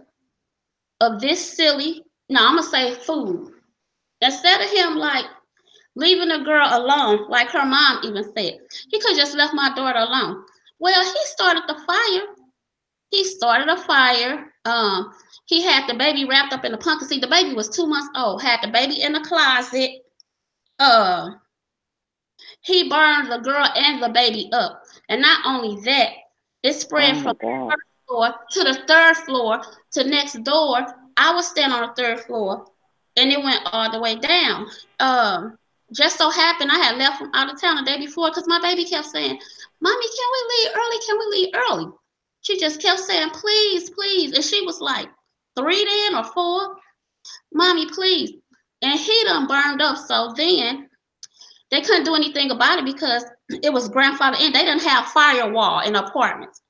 of this silly, no, I'm gonna say food. Instead of him like leaving the girl alone, like her mom even said, he could just left my daughter alone. Well, he started the fire. He started a fire. He had the baby wrapped up in a pumpkin seed. The baby was 2 months old. Had the baby in the closet. Uh, he burned the girl and the baby up. And not only that, it Oh spread my from God. the first floor to the third floor to next door. I was standing on the third floor, and it went all the way down. Just so happened I had left from out of town the day before because my baby kept saying, "Mommy, can we leave early? Can we leave early?" She just kept saying, "Please, please," and she was like 3 then or 4. "Mommy, please." And he done burned up. So then they couldn't do anything about it because it was grandfather in. They didn't have firewall in apartments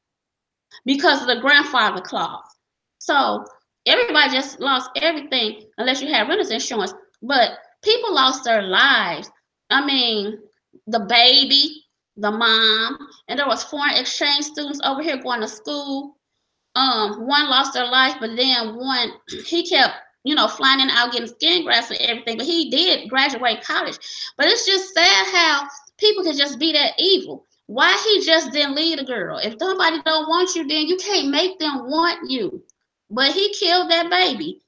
because of the grandfather clause. So everybody just lost everything unless you had renters insurance. But people lost their lives. I mean, the baby, the mom, and there was foreign exchange students over here going to school. One lost their life, but then one he kept flying in and out getting skin grafts and everything, but he did graduate college. But it's just sad how people can just be that evil. Why he just didn't leave the girl? If somebody don't want you, then you can't make them want you. But he killed that baby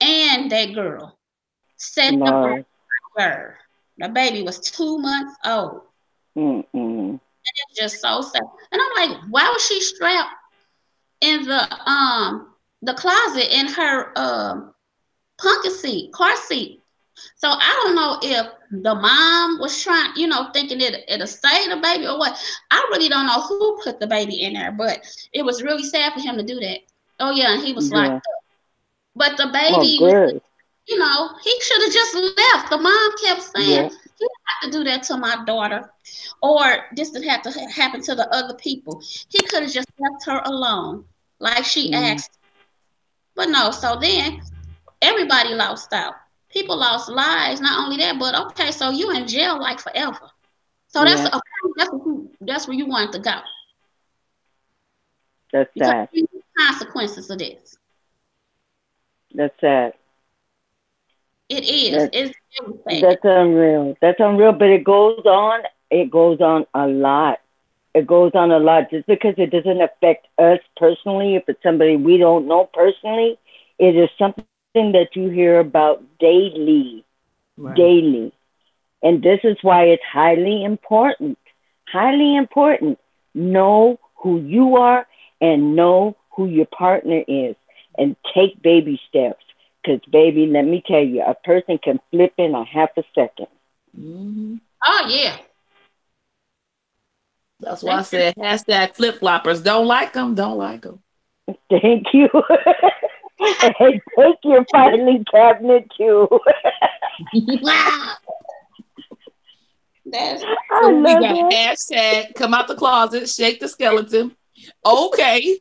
and that girl, set them on Lord. fire. The baby was 2 months old. Mm-mm. It's just so sad. And I'm like, why was she strapped in the closet in her pumpkin seat, car seat? So I don't know if the mom was trying, thinking it'll save the baby or what. I really don't know who put the baby in there, but it was really sad for him to do that. Oh yeah, and he was locked Yeah. up. But the Oh, baby, good. he should have just left. The mom kept saying, Yeah. "You don't have to do that to my daughter," or this didn't have to happen to the other people. He could have just left her alone, like she Mm. asked. But no. So then everybody lost out. People lost lives. Not only that, but okay, so you in jail like forever. So Yeah. that's where you wanted to go That's because sad. you knew the consequences of this. That's sad. It is. That's It's very sad. that's unreal. That's unreal. But it goes on. It goes on a lot. It goes on a lot. Just because it doesn't affect us personally, if it's somebody we don't know personally, it is something that you hear about daily, Right. daily. And this is why it's highly important. Highly important. Know who you are and know who your partner is and take baby steps. Because, baby, let me tell you, a person can flip in a half a second. Hmm. Oh yeah. That's why They I said hashtag flip floppers. Don't like them. Don't like them. Thank you. And take your filing cabinet too. that's I So we love got that. hashtag come out the closet, shake the skeleton. Okay.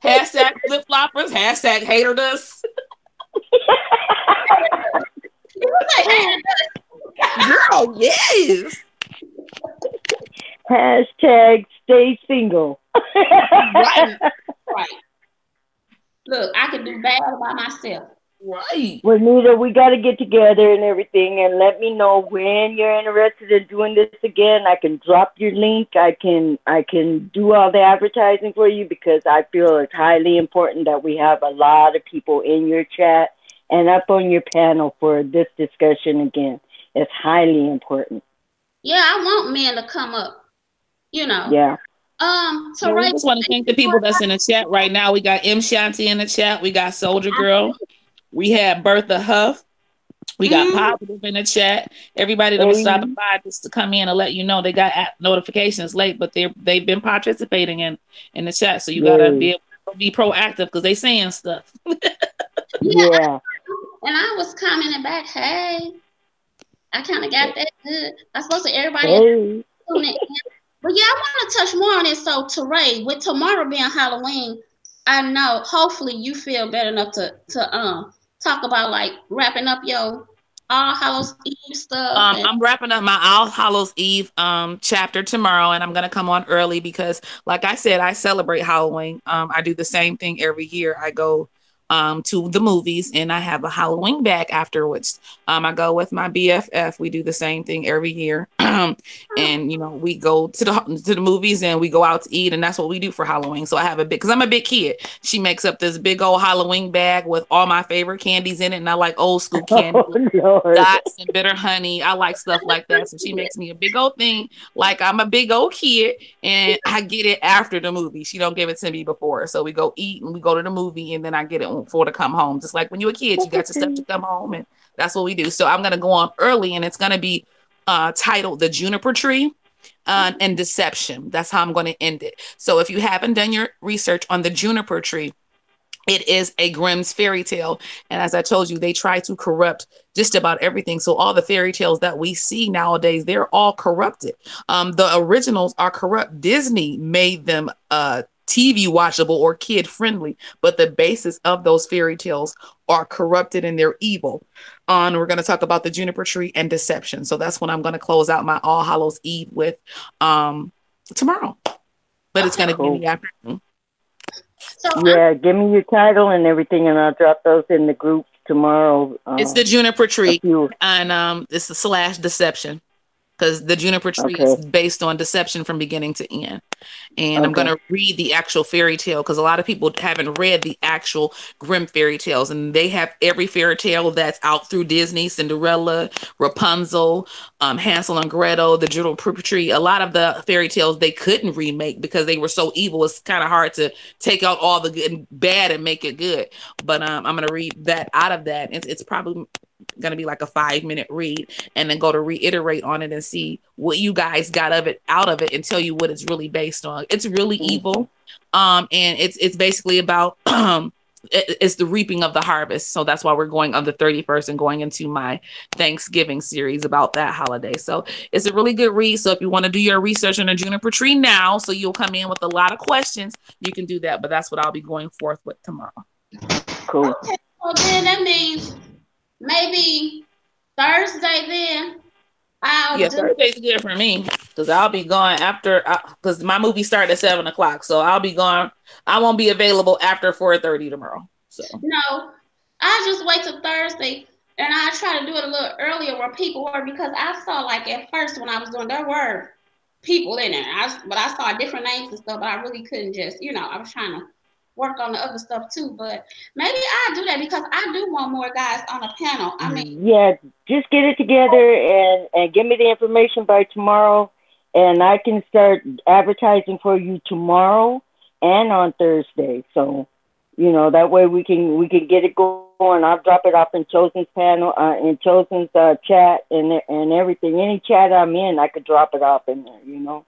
Hashtag flip floppers. Hashtag hater us. you say hey, Girl, yes. Hashtag stay single. Right. right. Look, I can do bad by myself. Right. Well, Nita, we got to get together and everything, and let me know when you're interested in doing this again. I can drop your link. I can do all the advertising for you because I feel it's highly important that we have a lot of people in your chat and up on your panel for this discussion again. It's highly important. Yeah, I want men to come up. You know. Yeah. To Well, we raise just want to thank the people that's in the chat right now. We got M Shanti in the chat. We got Soldier Girl. We had Bertha Huff. We got mm, Positive in the chat. Everybody that was stopping Hey, by just to come in and let you know they got notifications late, but they've been participating in the chat. So you gotta yay. be able to be proactive because they saying stuff. yeah, Yeah. and I was commenting back, hey, I kind of got that good. I supposed to everybody is Hey. tuning in. But yeah, I want to touch more on it. So, Teray, with tomorrow being Halloween, I know hopefully you feel better enough to talk about like wrapping up your All Hallows Eve stuff and I'm wrapping up my All Hallows Eve chapter tomorrow, and I'm gonna come on early because, like I said, I celebrate Halloween. I do the same thing every year. I go to the movies, and I have a Halloween bag afterwards. I go with my BFF. We do the same thing every year, and we go to the movies and we go out to eat, and that's what we do for Halloween. So I have a big because I'm a big kid. She makes up this big old Halloween bag with all my favorite candies in it, and I like old school candy Oh, Lord. dots and bitter honey. I like stuff like that. So she makes me a big old thing, like I'm a big old kid, and I get it after the movie. She don't give it to me before. So we go eat and we go to the movie, and then I get it for to come home. Just like when you're a kid, you got your stuff to come home, and that's what we do. So I'm gonna go on early, and it's gonna be titled "The Juniper Tree." And deception. That's how I'm going to end it. So if you haven't done your research on the juniper tree, it is a Grimm's fairy tale. And as I told you, they try to corrupt just about everything. So all the fairy tales that we see nowadays, they're all corrupted. The originals are corrupt. Disney made them TV watchable or kid friendly, but the basis of those fairy tales are corrupted and they're evil. We're going to talk about the juniper tree and deception. So that's when I'm going to close out my All Hallows Eve with tomorrow. But it's okay. going to be in Cool. the afternoon. So I'm Yeah, give me your title and everything, and I'll drop those in the group tomorrow. It's the juniper A tree, few. and it's the slash deception because the juniper tree is Okay. based on deception from beginning to end. And I'm going Okay. to read the actual fairy tale because a lot of people haven't read the actual Grimm fairy tales, and they have every fairy tale that's out through Disney: Cinderella, Rapunzel, Hansel and Gretel, the juniper tree. A lot of the fairy tales they couldn't remake because they were so evil. It's kind of hard to take out all the good and bad and make it good. But I'm going to read that out of that. It's probably going to be like a 5-minute read and then go to reiterate on it and see what you guys got of it out of it and tell you what it's really based on. It's really Okay. evil. And it's basically about it's the reaping of the harvest. So that's why we're going on the 31st and going into my Thanksgiving series about that holiday. So it's a really good read. So if you want to do your research on a juniper tree now, so you'll come in with a lot of questions, you can do that. But that's what I'll be going forth with tomorrow. Cool. okay. So then that means maybe Thursday. Then I'll Yeah, do. Thursday's good for me because I'll be gone after because my movie started at 7 o'clock, so I'll be gone. I won't be available after 4:30 tomorrow. So No, I just wait till Thursday, and I try to do it a little earlier where people were because I saw like at first when I was doing their work. people in there. But I saw different names and stuff, but I really couldn't just, I was trying to work on the other stuff too. But maybe I do that because I do want more guys on a panel. I mean, Yeah, just get it together and give me the information by tomorrow, and I can start advertising for you tomorrow and on Thursday. So, that way we can get it going. I'll drop it off in Chosen's panel, in Chosen's chat and everything. Any chat I'm in, I could drop it off in there.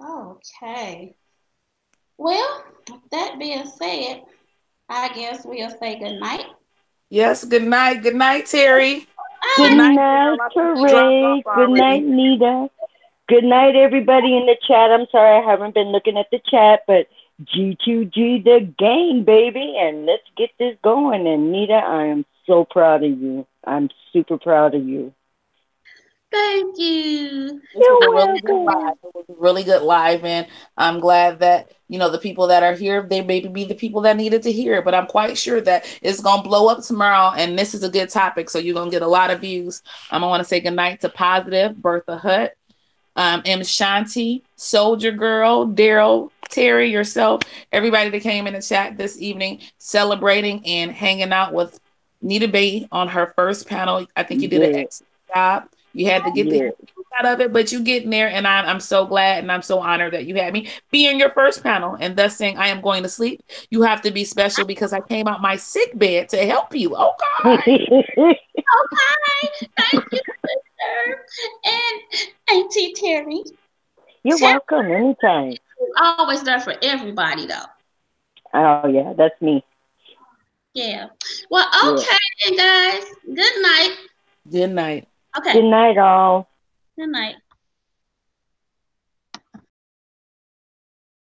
okay. Well, with that being said, I guess we'll say good night. Yes, good night. Good night, Terry. Good Good Bye. night, Daryl. night, I think you dropped off Teray. Good night, already. Nita. Good night, everybody in the chat. I'm sorry I haven't been looking at the chat, but G2G the game, baby, and let's get this going. And Nita, I am so proud of you. I'm super proud of you. Thank you. This was You're a really good live. welcome. It was a really good live, and I'm glad that the people that are here, they maybe be the people that needed to hear it. But I'm quite sure that it's gonna blow up tomorrow, and this is a good topic, so you're gonna get a lot of views. I want to say good night to Positive, Bertha Hutt, M. Shanti, Soldier Girl, Daryl, Terry, yourself, everybody that came in the chat this evening, celebrating and hanging out with Nita Bay on her first panel. I think you did an Yeah, excellent job. You had to get the yeah. out of it, but you getting there, and I'm so glad and I'm so honored that you had me be in your first panel and thus saying I am going to sleep. You have to be special because I came out my sick bed to help you. Okay. Okay. Thank you, sister. And Auntie Terry. You're Terry welcome anytime. is always there for everybody, though. Oh yeah, that's me. Yeah. Well, Yeah. okay then, guys. Good night. Good night. Okay. Good night, all. Good night.